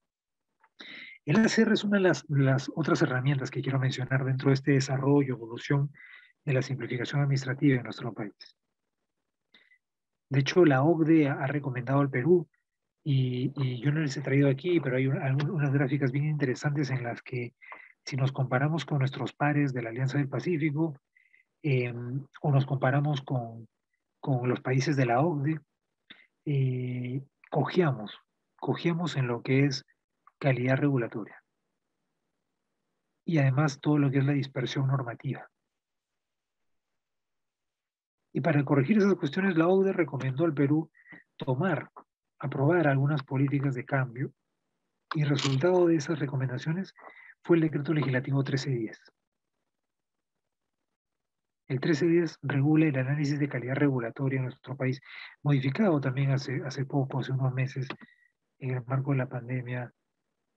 El ACR es una de las otras herramientas que quiero mencionar dentro de este desarrollo, evolución de la simplificación administrativa en nuestro país. De hecho, la OCDE ha recomendado al Perú, y yo no les he traído aquí, pero hay unas gráficas bien interesantes en las que si nos comparamos con nuestros pares de la Alianza del Pacífico, o nos comparamos con los países de la OCDE, eh, cojeamos, cojeamos en lo que es calidad regulatoria y además todo lo que es la dispersión normativa. Y para corregir esas cuestiones, la OCDE recomendó al Perú aprobar algunas políticas de cambio, y el resultado de esas recomendaciones fue el decreto legislativo 1310. El 1310 regula el análisis de calidad regulatoria en nuestro país, modificado también hace poco, hace unos meses, en el marco de la pandemia,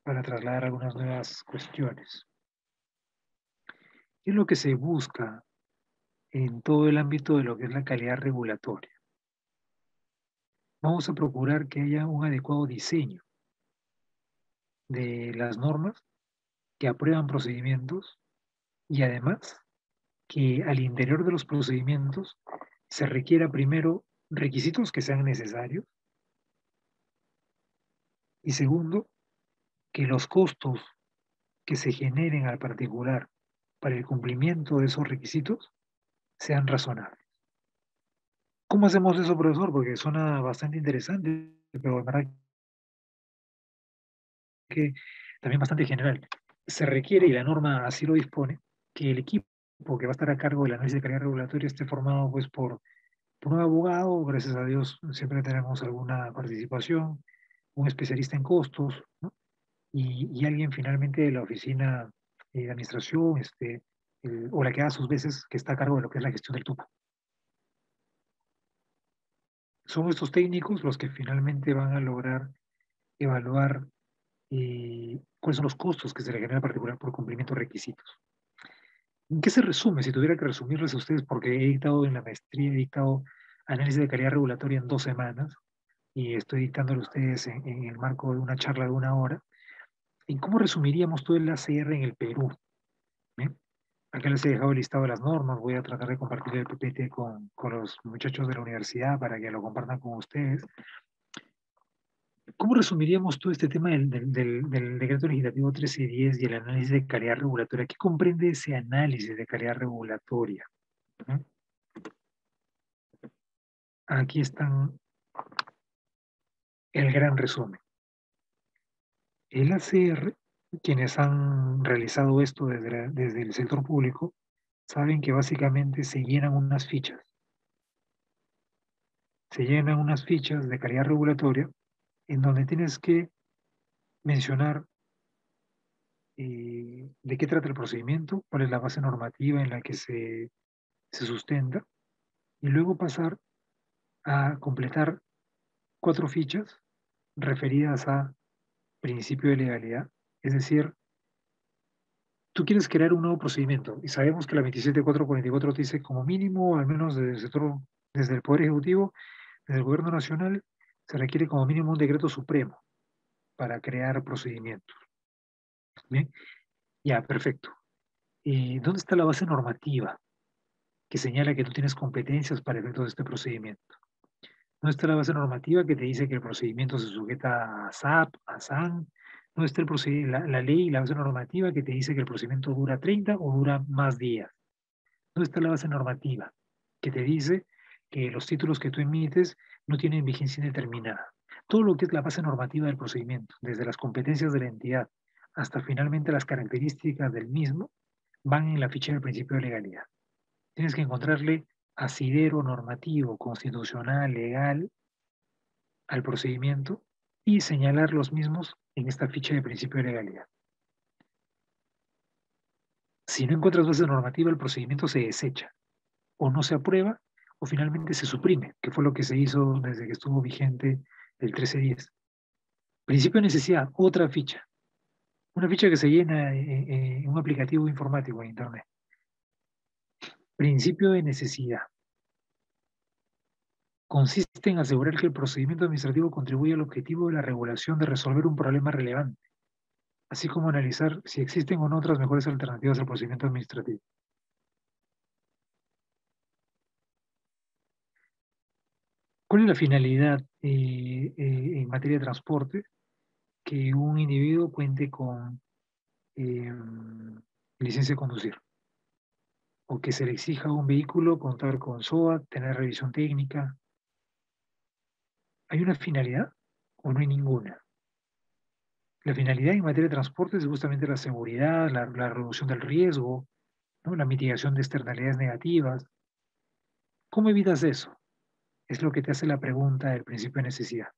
para trasladar algunas nuevas cuestiones. ¿Qué es lo que se busca en todo el ámbito de lo que es la calidad regulatoria? Vamos a procurar que haya un adecuado diseño de las normas que aprueban procedimientos, y además que al interior de los procedimientos se requiera primero requisitos que sean necesarios, y segundo, que los costos que se generen al particular para el cumplimiento de esos requisitos sean razonables. ¿Cómo hacemos eso, profesor? Porque suena bastante interesante, pero en verdad que también bastante general. Se requiere, y la norma así lo dispone, que el equipo que va a estar a cargo del análisis de calidad regulatoria esté formado pues por un abogado. Gracias a Dios siempre tenemos alguna participación, un especialista en costos, ¿no? Y alguien finalmente de la oficina de administración, o la que da sus veces, que está a cargo de lo que es la gestión del tupo. Son estos técnicos los que finalmente van a lograr evaluar cuáles son los costos que se le genera en particular por cumplimiento de requisitos. ¿En qué se resume? Si tuviera que resumirles a ustedes, porque he dictado en la maestría, he dictado análisis de calidad regulatoria en 2 semanas, y estoy dictándolo a ustedes en el marco de una charla de 1 hora. ¿En cómo resumiríamos todo el ACR en el Perú? ¿Bien? Acá les he dejado el listado de las normas. Voy a tratar de compartir el PPT con los muchachos de la universidad para que lo compartan con ustedes. ¿Cómo resumiríamos todo este tema del decreto legislativo 1310 y el análisis de calidad regulatoria? ¿Qué comprende ese análisis de calidad regulatoria? ¿Mm? Aquí están el gran resumen. El ACR, quienes han realizado esto desde el sector público, saben que básicamente se llenan unas fichas. Se llenan unas fichas de calidad regulatoria en donde tienes que mencionar de qué trata el procedimiento, cuál es la base normativa en la que se sustenta, y luego pasar a completar 4 fichas referidas a principio de legalidad. Es decir, tú quieres crear un nuevo procedimiento y sabemos que la 27444 te dice como mínimo, al menos desde el sector, desde el Poder Ejecutivo, desde el Gobierno Nacional, se requiere como mínimo un decreto supremo para crear procedimientos. Bien, ya, perfecto. ¿Dónde está la base normativa que señala que tú tienes competencias para efectos de este procedimiento? ¿Dónde está la base normativa que te dice que el procedimiento se sujeta a SAP, a SAN? ¿Dónde está la ley y la base normativa que te dice que el procedimiento dura 30 o dura más días? ¿Dónde está la base normativa que te dice que los títulos que tú emites no tienen vigencia indeterminada? Todo lo que es la base normativa del procedimiento, desde las competencias de la entidad hasta finalmente las características del mismo, van en la ficha del principio de legalidad. Tienes que encontrarle asidero normativo, constitucional, legal al procedimiento y señalar los mismos en esta ficha de principio de legalidad. Si no encuentras base normativa, el procedimiento se desecha o no se aprueba o finalmente se suprime, que fue lo que se hizo desde que estuvo vigente el 1310. Principio de necesidad, otra ficha. Una ficha que se llena en un aplicativo informático en Internet. Principio de necesidad. Consiste en asegurar que el procedimiento administrativo contribuye al objetivo de la regulación de resolver un problema relevante, así como analizar si existen o no otras mejores alternativas al procedimiento administrativo. ¿Cuál es la finalidad en materia de transporte? Que un individuo cuente con licencia de conducir, o que se le exija a un vehículo contar con SOAT, tener revisión técnica. ¿Hay una finalidad o no hay ninguna? La finalidad en materia de transporte es justamente la seguridad, la reducción del riesgo, ¿no? La mitigación de externalidades negativas. ¿Cómo evitas eso? Es lo que te hace la pregunta del principio de necesidad.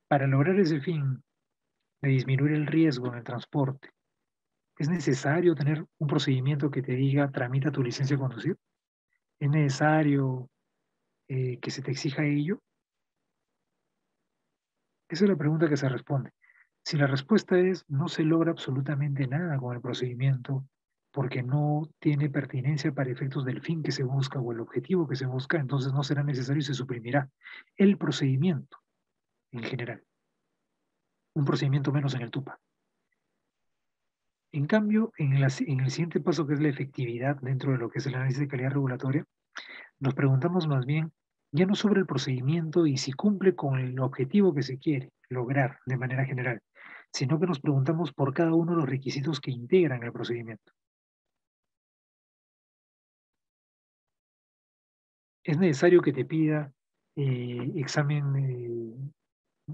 Para lograr ese fin de disminuir el riesgo en el transporte, ¿es necesario tener un procedimiento que te diga tramita tu licencia de conducir? ¿Es necesario que se te exija ello? Esa es la pregunta que se responde. Si la respuesta es no se logra absolutamente nada con el procedimiento porque no tiene pertinencia para efectos del fin que se busca o el objetivo que se busca, entonces no será necesario y se suprimirá el procedimiento en general. Un procedimiento menos en el TUPA. En cambio, en el siguiente paso, que es la efectividad dentro de lo que es el análisis de calidad regulatoria, nos preguntamos más bien ya no sobre el procedimiento y si cumple con el objetivo que se quiere lograr de manera general, sino que nos preguntamos por cada uno de los requisitos que integran el procedimiento. Es necesario que te pida examen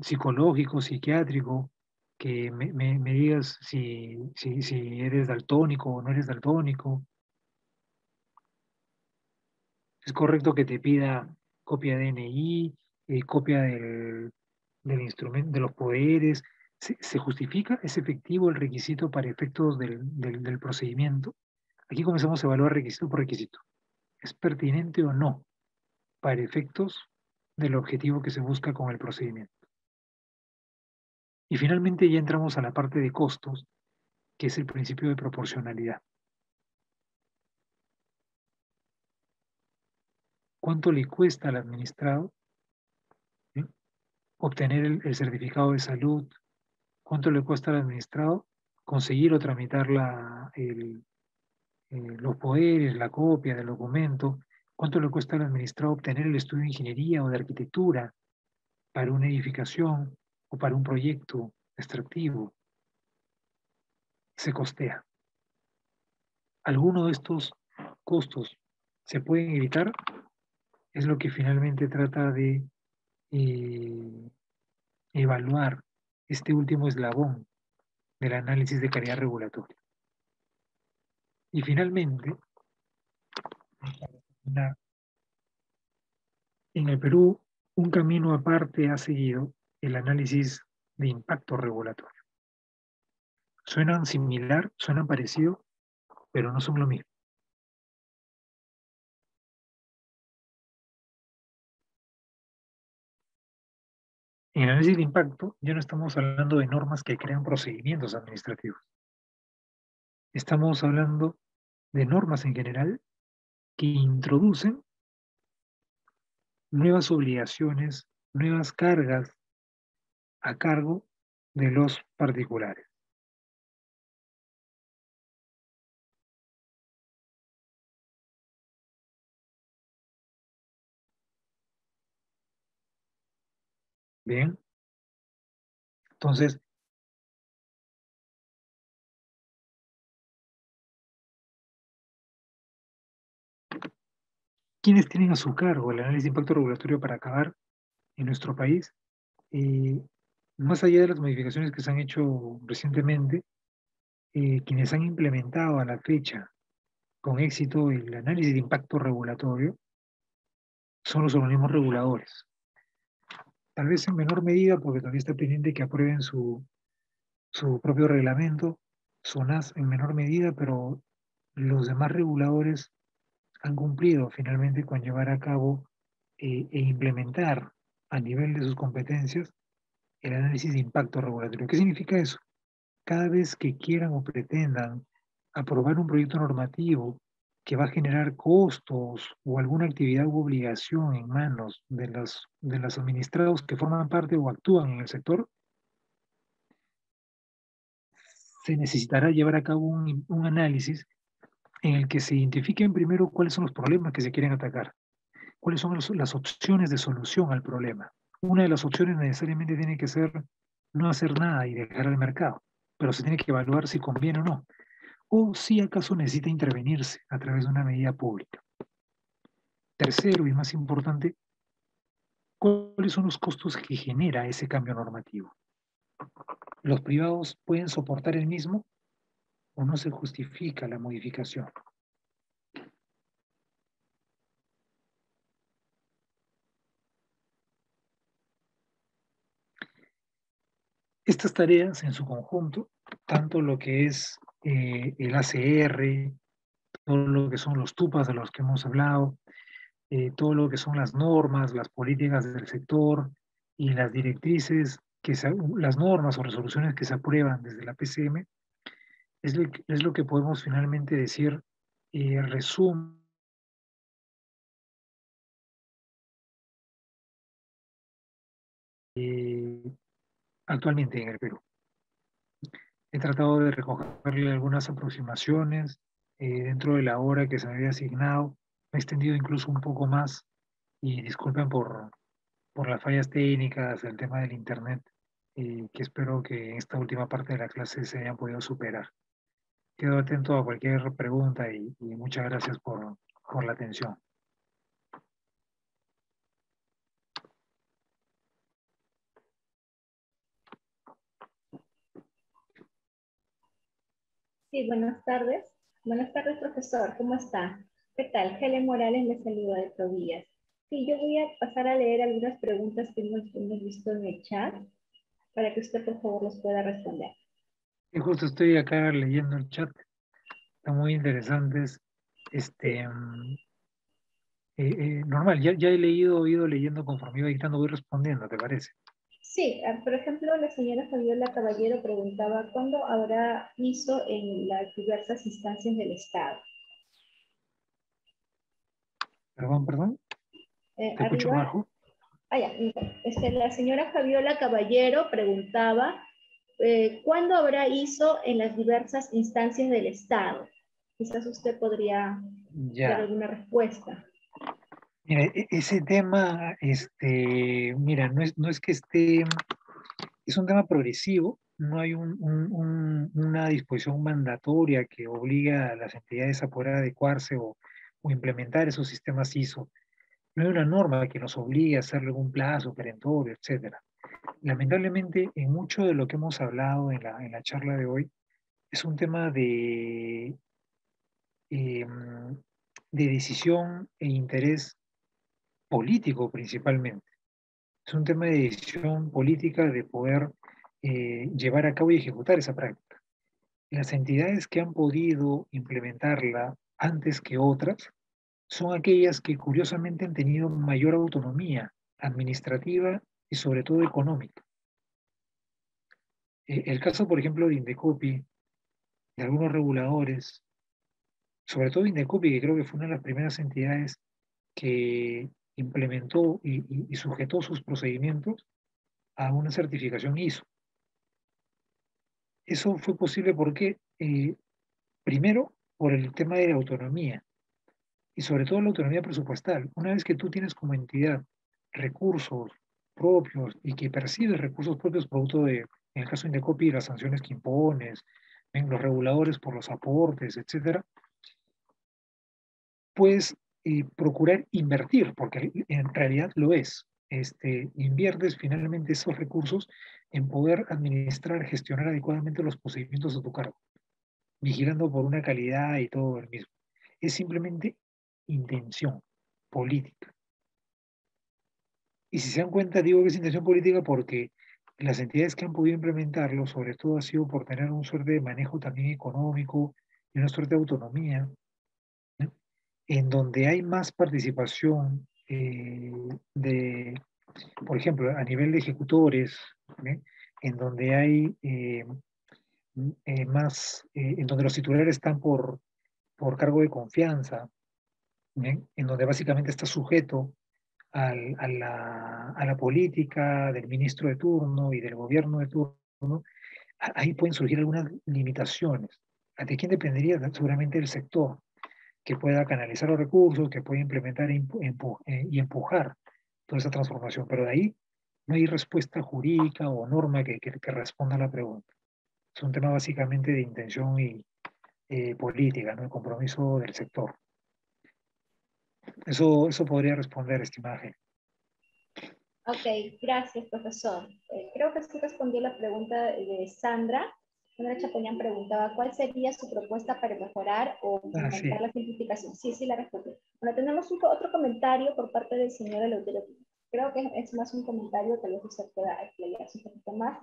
psicológico, psiquiátrico, que me digas si eres daltónico o no eres daltónico. Es correcto que te pida copia de DNI, copia del instrumento, de los poderes. ¿Se justifica? ¿Es efectivo el requisito para efectos del procedimiento? Aquí comenzamos a evaluar requisito por requisito. ¿Es pertinente o no para efectos del objetivo que se busca con el procedimiento? Y finalmente ya entramos a la parte de costos, que es el principio de proporcionalidad. ¿Cuánto le cuesta al administrado obtener el certificado de salud? ¿Cuánto le cuesta al administrado conseguir o tramitar los poderes, la copia del documento? ¿Cuánto le cuesta al administrado obtener el estudio de ingeniería o de arquitectura para una edificación o para un proyecto extractivo? Se costea. ¿Alguno de estos costos se pueden evitar? Es lo que finalmente trata de evaluar este último eslabón del análisis de calidad regulatoria. Y finalmente, en el Perú, un camino aparte ha seguido el análisis de impacto regulatorio. Suenan similar, suenan parecido, pero no son lo mismo. En el análisis de impacto ya no estamos hablando de normas que crean procedimientos administrativos. Estamos hablando de normas en general que introducen nuevas obligaciones, nuevas cargas a cargo de los particulares. Bien, entonces, ¿quiénes tienen a su cargo el análisis de impacto regulatorio para acabar en nuestro país? Más allá de las modificaciones que se han hecho recientemente, quienes han implementado a la fecha con éxito el análisis de impacto regulatorio son los organismos reguladores. Tal vez en menor medida, porque todavía está pendiente que aprueben su propio reglamento, SONAS en menor medida, pero los demás reguladores han cumplido finalmente con llevar a cabo e implementar a nivel de sus competencias el análisis de impacto regulatorio. ¿Qué significa eso? Cada vez que quieran o pretendan aprobar un proyecto normativo que va a generar costos o alguna actividad u obligación en manos de los administrados que forman parte o actúan en el sector, se necesitará llevar a cabo un análisis en el que se identifiquen primero cuáles son los problemas que se quieren atacar, cuáles son las opciones de solución al problema. Una de las opciones necesariamente tiene que ser no hacer nada y dejar al mercado, pero se tiene que evaluar si conviene o no, o si acaso necesita intervenirse a través de una medida pública. Tercero y más importante, ¿cuáles son los costos que genera ese cambio normativo? ¿Los privados pueden soportar el mismo o no se justifica la modificación? Estas tareas en su conjunto, tanto lo que es el ACR, todo lo que son los TUPAS de los que hemos hablado, todo lo que son las normas, las políticas del sector y las directrices, las normas o resoluciones que se aprueban desde la PCM, es lo que podemos finalmente decir resumen actualmente en el Perú. He tratado de recogerle algunas aproximaciones dentro de la hora que se me había asignado. Me he extendido incluso un poco más y disculpen por las fallas técnicas, el tema del internet, que espero que en esta última parte de la clase se hayan podido superar. Quedo atento a cualquier pregunta y muchas gracias por la atención. Sí, buenas tardes. Buenas tardes, profesor. ¿Cómo está? ¿Qué tal? Helen Morales le saluda de Tobías. Sí, yo voy a pasar a leer algunas preguntas que hemos visto en el chat para que usted, por favor, los pueda responder. Y justo estoy acá leyendo el chat, están muy interesantes. Normal, ya he ido leyendo conforme iba dictando, voy respondiendo, ¿te parece? Sí, por ejemplo, la señora Fabiola Caballero preguntaba ¿cuándo habrá ISO en las diversas instancias del Estado? Perdón. ¿Te escucho Arriba, bajo? ya, la señora Fabiola Caballero preguntaba ¿cuándo habrá ISO en las diversas instancias del Estado? Quizás usted podría dar alguna respuesta. Mira, ese tema, mira, no es que esté, es un tema progresivo, no hay una disposición mandatoria que obliga a las entidades a poder adecuarse o implementar esos sistemas ISO. No hay una norma que nos obligue a hacerle algún plazo perentorio, etcétera. Lamentablemente, en mucho de lo que hemos hablado en la charla de hoy, es un tema de decisión e interés político principalmente. Es un tema de decisión política de poder llevar a cabo y ejecutar esa práctica. Las entidades que han podido implementarla antes que otras son aquellas que curiosamente han tenido mayor autonomía administrativa y sobre todo económica. El caso, por ejemplo, de Indecopi, de algunos reguladores, sobre todo Indecopi, que creo que fue una de las primeras entidades que implementó y sujetó sus procedimientos a una certificación ISO. Eso fue posible porque, primero, por el tema de la autonomía y sobre todo la autonomía presupuestal. Una vez que tú tienes como entidad recursos propios y que percibes recursos propios producto de, en el caso de Indecopi, las sanciones que impones, en los reguladores por los aportes, etcétera, puedes procurar invertir, porque en realidad lo es. Inviertes finalmente esos recursos en poder administrar, gestionar adecuadamente los procedimientos a tu cargo, vigilando por una calidad y todo el mismo. Es simplemente intención política. Y si se dan cuenta, digo que es intención política porque las entidades que han podido implementarlo, sobre todo ha sido por tener un suerte de manejo también económico y una suerte de autonomía, ¿no? En donde hay más participación por ejemplo, a nivel de ejecutores, ¿eh? En donde hay en donde los titulares están por cargo de confianza, ¿eh? En donde básicamente está sujeto a la política del ministro de turno y del gobierno de turno, ahí pueden surgir algunas limitaciones. ¿De quién dependería? Seguramente del sector, que pueda canalizar los recursos, que pueda implementar y empujar toda esa transformación. Pero de ahí no hay respuesta jurídica o norma que responda a la pregunta. Es un tema básicamente de intención y política, ¿no? El compromiso del sector. Eso podría responder, estimada G. Ok, gracias, profesor. Creo que sí respondió la pregunta de Sandra. Sandra Chapoñán preguntaba, ¿cuál sería su propuesta para mejorar o aumentar la simplificación? Sí, sí, la respondí. Bueno, tenemos otro comentario por parte del señor Eleuterio. Creo que es más un comentario, tal vez usted pueda explayarse un poquito más.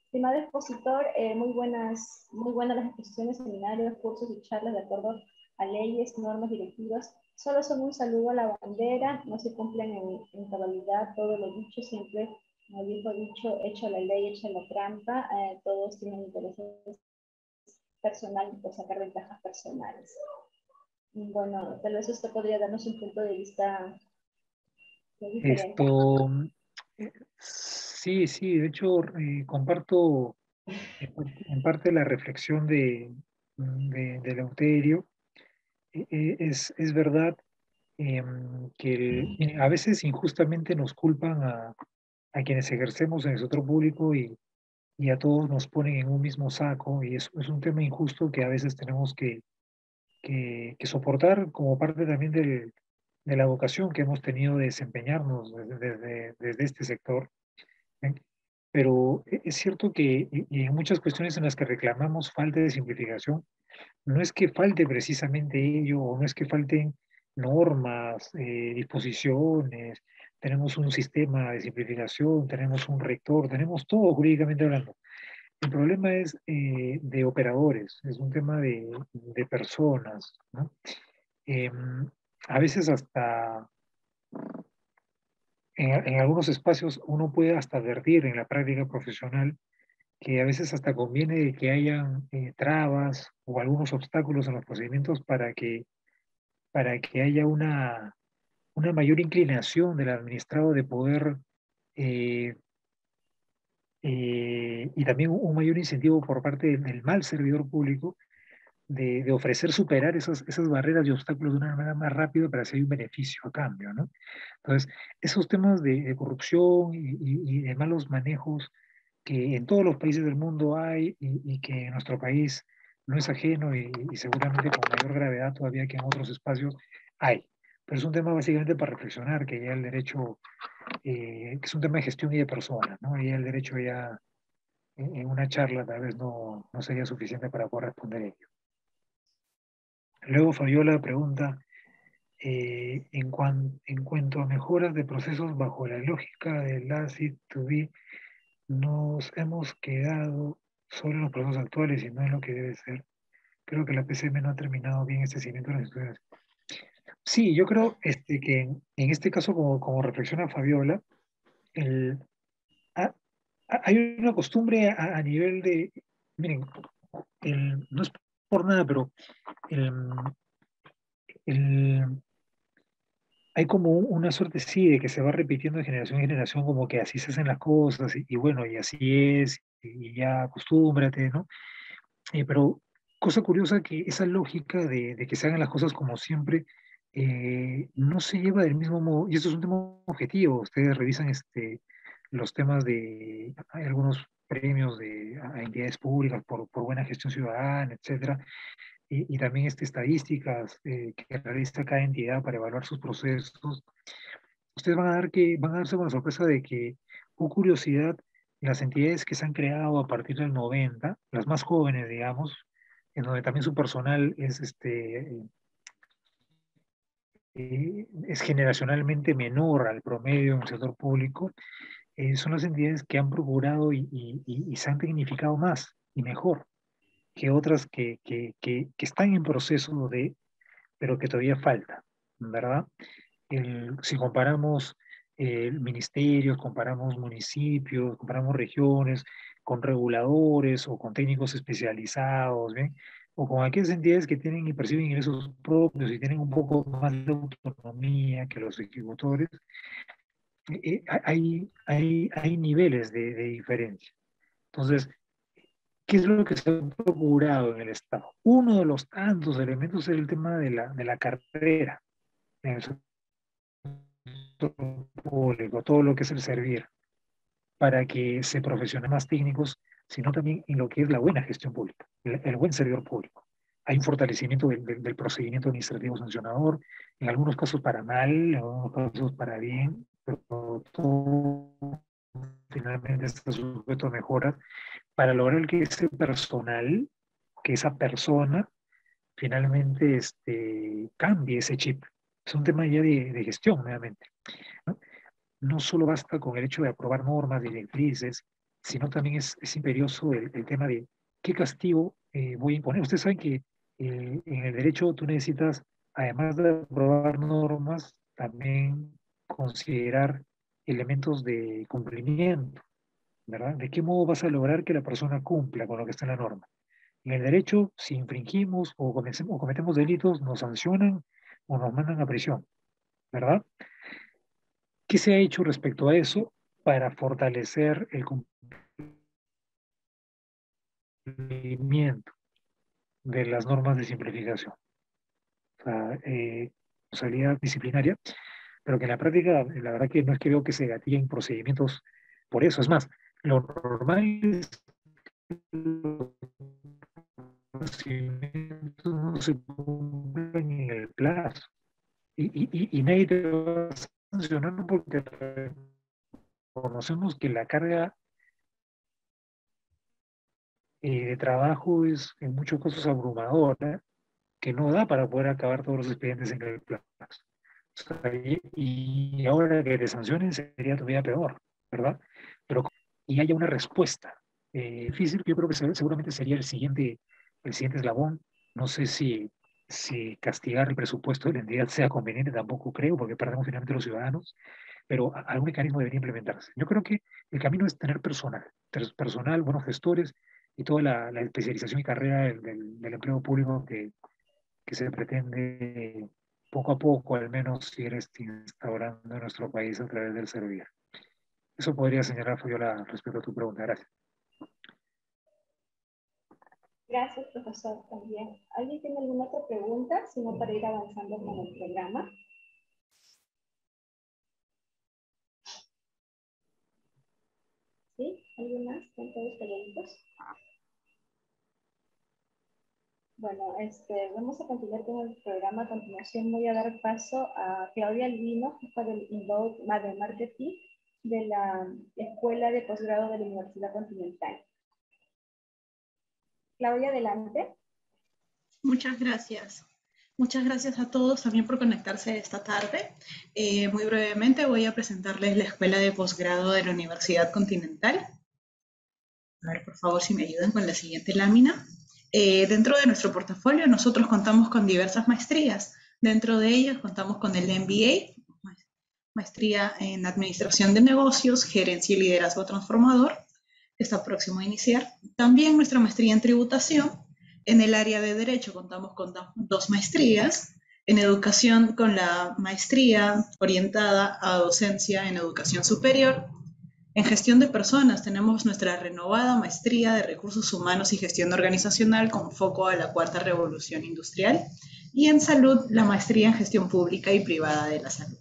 Estimado expositor, muy buenas las exposiciones, seminarios, cursos y charlas de acuerdo a leyes, normas, directivas. Solo son un saludo a la bandera, no se cumplen en cabalidad todo lo dicho, siempre, como dijo dicho, hecho la ley, hecha la trampa, todos tienen intereses personales por sacar ventajas personales. Y bueno, tal vez usted podría darnos un punto de vista diferente. Sí, sí, de hecho comparto en parte la reflexión de Eleuterio. Es verdad que a veces injustamente nos culpan a quienes ejercemos en el sector público y a todos nos ponen en un mismo saco y es un tema injusto que a veces tenemos que soportar como parte también de la vocación que hemos tenido de desempeñarnos desde este sector. ¿Eh? Pero es cierto que en muchas cuestiones en las que reclamamos falta de simplificación, no es que falte precisamente ello, o no es que falten normas, disposiciones, tenemos un sistema de simplificación, tenemos un rector, tenemos todo jurídicamente hablando. El problema es de operadores, es un tema de personas, ¿no? A veces hasta en algunos espacios uno puede hasta advertir en la práctica profesional que a veces hasta conviene que hayan trabas o algunos obstáculos en los procedimientos para que haya una mayor inclinación del administrado de poder eh, y también un mayor incentivo por parte del mal servidor público de ofrecer superar esas barreras y obstáculos de una manera más rápida para hacer un beneficio a cambio, ¿no? Entonces, esos temas de corrupción y de malos manejos que en todos los países del mundo hay y que en nuestro país no es ajeno y seguramente con mayor gravedad todavía que en otros espacios hay. Pero es un tema básicamente para reflexionar, que ya el derecho, que es un tema de gestión y de personas, ¿no? Y el derecho ya en una charla tal vez no sería suficiente para poder responder ello. Luego Fabiola pregunta, en cuanto a mejoras de procesos bajo la lógica del ACID to be, nos hemos quedado solo en los procesos actuales y no en lo que debe ser. Creo que la PCM no ha terminado bien este seguimiento de las instituciones. Sí, yo creo que en este caso, como reflexiona Fabiola, hay una costumbre a nivel de, miren, no es por nada, pero el, el, hay como una suerte, sí, de que se va repitiendo de generación en generación, como que así se hacen las cosas, y bueno, y así es, y ya acostúmbrate, ¿no? Pero cosa curiosa que esa lógica de que se hagan las cosas como siempre no se lleva del mismo modo, y esto es un tema objetivo. Ustedes revisan los temas hay algunos premios a entidades públicas por buena gestión ciudadana, etcétera, y también estadísticas que realiza cada entidad para evaluar sus procesos. Ustedes van a darse con la sorpresa de que, por curiosidad, las entidades que se han creado a partir del 90, las más jóvenes, digamos, en donde también su personal es generacionalmente menor al promedio en el sector público, son las entidades que han procurado y se han tecnificado más y mejor que otras que están en proceso pero que todavía falta, ¿verdad? Si comparamos ministerios, comparamos municipios, comparamos regiones con reguladores o con técnicos especializados, ¿bien? O con aquellas entidades que tienen y perciben ingresos propios y tienen un poco más de autonomía que los ejecutores, hay niveles de diferencia. Entonces, ¿qué es lo que se ha procurado en el Estado? Uno de los tantos elementos es el tema de la carrera en el sector público, todo lo que es el servir, para que se profesionen más técnicos, sino también en lo que es la buena gestión pública, el buen servidor público. Hay un fortalecimiento del procedimiento administrativo sancionador, en algunos casos para mal, en algunos casos para bien, pero todo finalmente está sujeto a mejoras para lograr que ese personal, que esa persona, finalmente cambie ese chip. Es un tema ya de gestión, nuevamente, ¿no? No solo basta con el hecho de aprobar normas, directrices, sino también es imperioso el tema de qué castigo voy a imponer. Ustedes saben que en el derecho tú necesitas, además de aprobar normas, también considerar elementos de cumplimiento, ¿verdad? ¿De qué modo vas a lograr que la persona cumpla con lo que está en la norma? En el derecho, si infringimos o cometemos delitos, nos sancionan o nos mandan a prisión, ¿verdad? ¿Qué se ha hecho respecto a eso para fortalecer el cumplimiento de las normas de simplificación? O sea, responsabilidad disciplinaria, pero que en la práctica, la verdad que no es que veo que se gatillen procedimientos por eso. Es más, lo normal es que los procedimientos no se cumplen en el plazo. Y nadie te va a sancionar porque conocemos que la carga de trabajo es en muchos casos abrumadora, que no da para poder acabar todos los expedientes en el plazo. O sea, y ahora que te sancionen sería todavía peor, ¿verdad? Pero y haya una respuesta difícil, yo creo que seguramente sería el siguiente eslabón. No sé si castigar el presupuesto de la entidad sea conveniente, tampoco creo, porque perdemos finalmente los ciudadanos, pero algún mecanismo debería implementarse. Yo creo que el camino es tener personal, buenos gestores y toda la especialización y carrera del empleo público que se pretende poco a poco, al menos, ir instaurando en nuestro país a través del servir. Eso podría señalar, Fabiola, respecto a tu pregunta. Gracias. Gracias, profesor, también. ¿Alguien tiene alguna otra pregunta, sino para ir avanzando con el programa? ¿Sí? ¿Alguien más con todos los preguntas? Bueno, vamos a continuar con el programa. A continuación voy a dar paso a Claudia Albino, jefa del Inbound de Marketing de la Escuela de Posgrado de la Universidad Continental. Claudia, adelante. Muchas gracias. Muchas gracias a todos también por conectarse esta tarde. Muy brevemente voy a presentarles la Escuela de Posgrado de la Universidad Continental. A ver, por favor, si me ayudan con la siguiente lámina. Dentro de nuestro portafolio nosotros contamos con diversas maestrías. Dentro de ellas contamos con el MBA, Maestría en Administración de Negocios, Gerencia y Liderazgo Transformador, que está próximo a iniciar. También nuestra maestría en Tributación. En el área de Derecho contamos con dos maestrías. En Educación con la maestría orientada a docencia en Educación Superior. En Gestión de Personas tenemos nuestra renovada maestría de Recursos Humanos y Gestión Organizacional con foco a la Cuarta Revolución Industrial. y en salud la maestría en gestión pública y privada de la salud.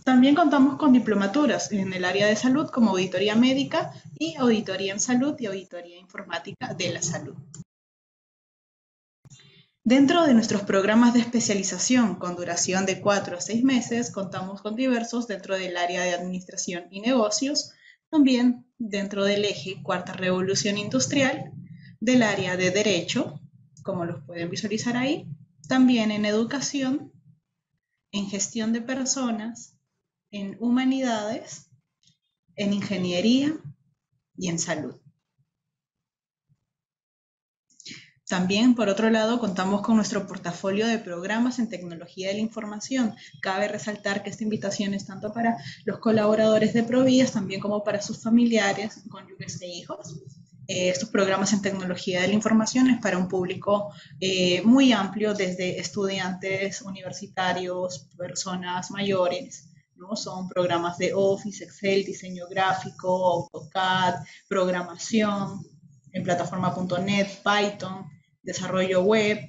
También contamos con diplomaturas en el área de salud como auditoría médica y auditoría en salud y auditoría informática de la salud. Dentro de nuestros programas de especialización con duración de 4 a 6 meses, contamos con diversos dentro del área de administración y negocios, también dentro del eje Cuarta Revolución Industrial, del área de derecho, como los pueden visualizar ahí, también en educación, en gestión de personas, en humanidades, en ingeniería y en salud. También, por otro lado, contamos con nuestro portafolio de programas en tecnología de la información. Cabe resaltar que esta invitación es tanto para los colaboradores de Provías, también como para sus familiares, cónyuges e hijos. Estos programas en tecnología de la información es para un público muy amplio, desde estudiantes universitarios, personas mayores, ¿no? Son programas de Office, Excel, diseño gráfico, AutoCAD, programación en plataforma.net, Python, desarrollo web,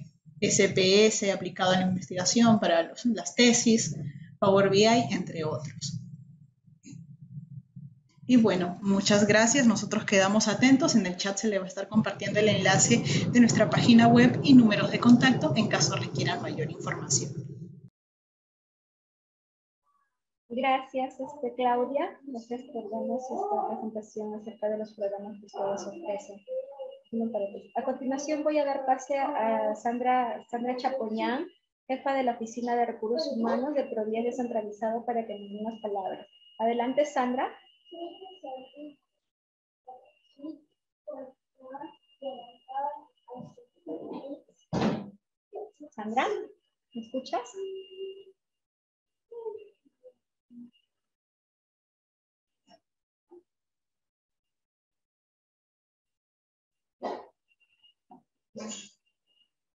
SPS aplicado a la investigación para las tesis, Power BI, entre otros. Y bueno, muchas gracias. Nosotros quedamos atentos. En el chat se le va a estar compartiendo el enlace de nuestra página web y números de contacto en caso requieran mayor información. Gracias, Claudia. Gracias por darnos esta presentación acerca de los programas que ustedes ofrecen. A continuación voy a dar pase a Sandra Chapoñán, jefa de la Oficina de Recursos Humanos de Provías Descentralizado, para que nos dé unas palabras. Adelante, Sandra. Sandra, ¿me escuchas?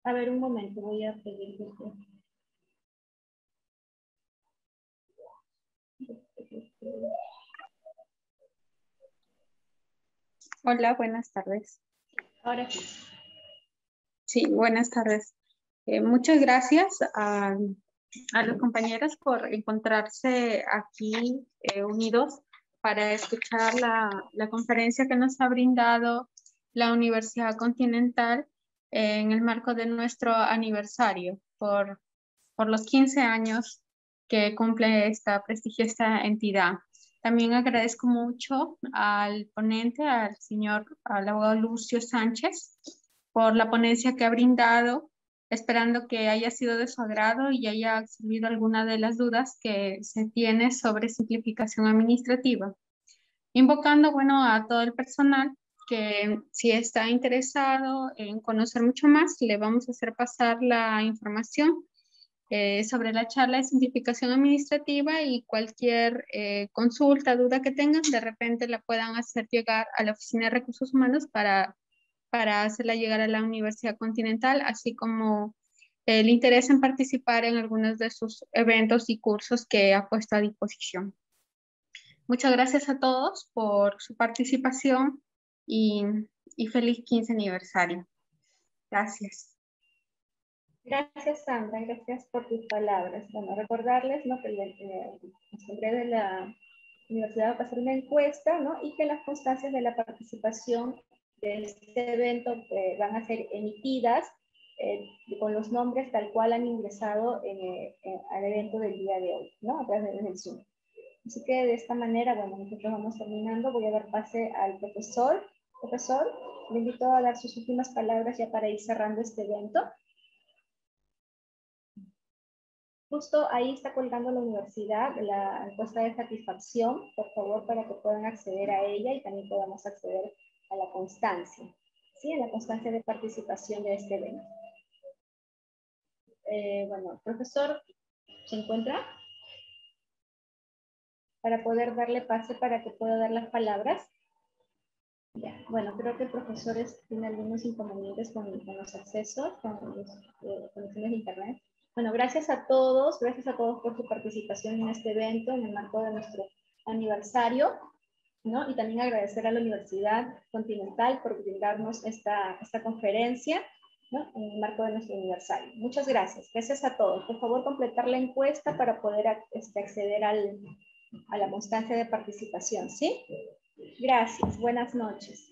A ver, un momento, voy a pedir que... Hola, buenas tardes. Ahora sí. Sí, buenas tardes. Muchas gracias a los compañeros por encontrarse aquí unidos para escuchar la conferencia que nos ha brindado la Universidad Continental en el marco de nuestro aniversario por los 15 años que cumple esta prestigiosa entidad. También agradezco mucho al ponente, al abogado Lucio Sánchez, por la ponencia que ha brindado, esperando que haya sido de su agrado y haya absolvido alguna de las dudas que se tiene sobre simplificación administrativa. Invocando, a todo el personal que si está interesado en conocer mucho más, le vamos a hacer pasar la información sobre la charla de simplificación administrativa, y cualquier consulta, duda que tengan, de repente la puedan hacer llegar a la Oficina de Recursos Humanos para hacerla llegar a la Universidad Continental, así como el interés en participar en algunos de sus eventos y cursos que ha puesto a disposición. Muchas gracias a todos por su participación y feliz 15 aniversario. Gracias. Gracias, Sandra. Gracias por tus palabras. Bueno, recordarles, ¿no?, que en breve la universidad va a pasar una encuesta, ¿no?, y que las constancias de la participación de este evento van a ser emitidas con los nombres tal cual han ingresado al evento del día de hoy, ¿no?, a través del Zoom. Así que de esta manera, bueno, nosotros vamos terminando. Voy a dar pase al profesor. Profesor, le invito a dar sus últimas palabras ya para ir cerrando este evento. Justo ahí está colgando la universidad la encuesta de satisfacción, por favor, para que puedan acceder a ella y también podamos acceder a la constancia, ¿sí? A la constancia de participación de este evento. Bueno, profesor, ¿se encuentra? Para poder darle pase para que pueda dar las palabras. Ya. Bueno, creo que el profesor tiene algunos inconvenientes con los accesos, con las conexiones de internet. Bueno, gracias a todos por su participación en este evento, en el marco de nuestro aniversario, ¿no? Y también agradecer a la Universidad Continental por brindarnos esta conferencia, ¿no? En el marco de nuestro aniversario. Muchas gracias. Gracias a todos. Por favor, completar la encuesta para poder acceder a la constancia de participación, ¿sí? Gracias. Buenas noches.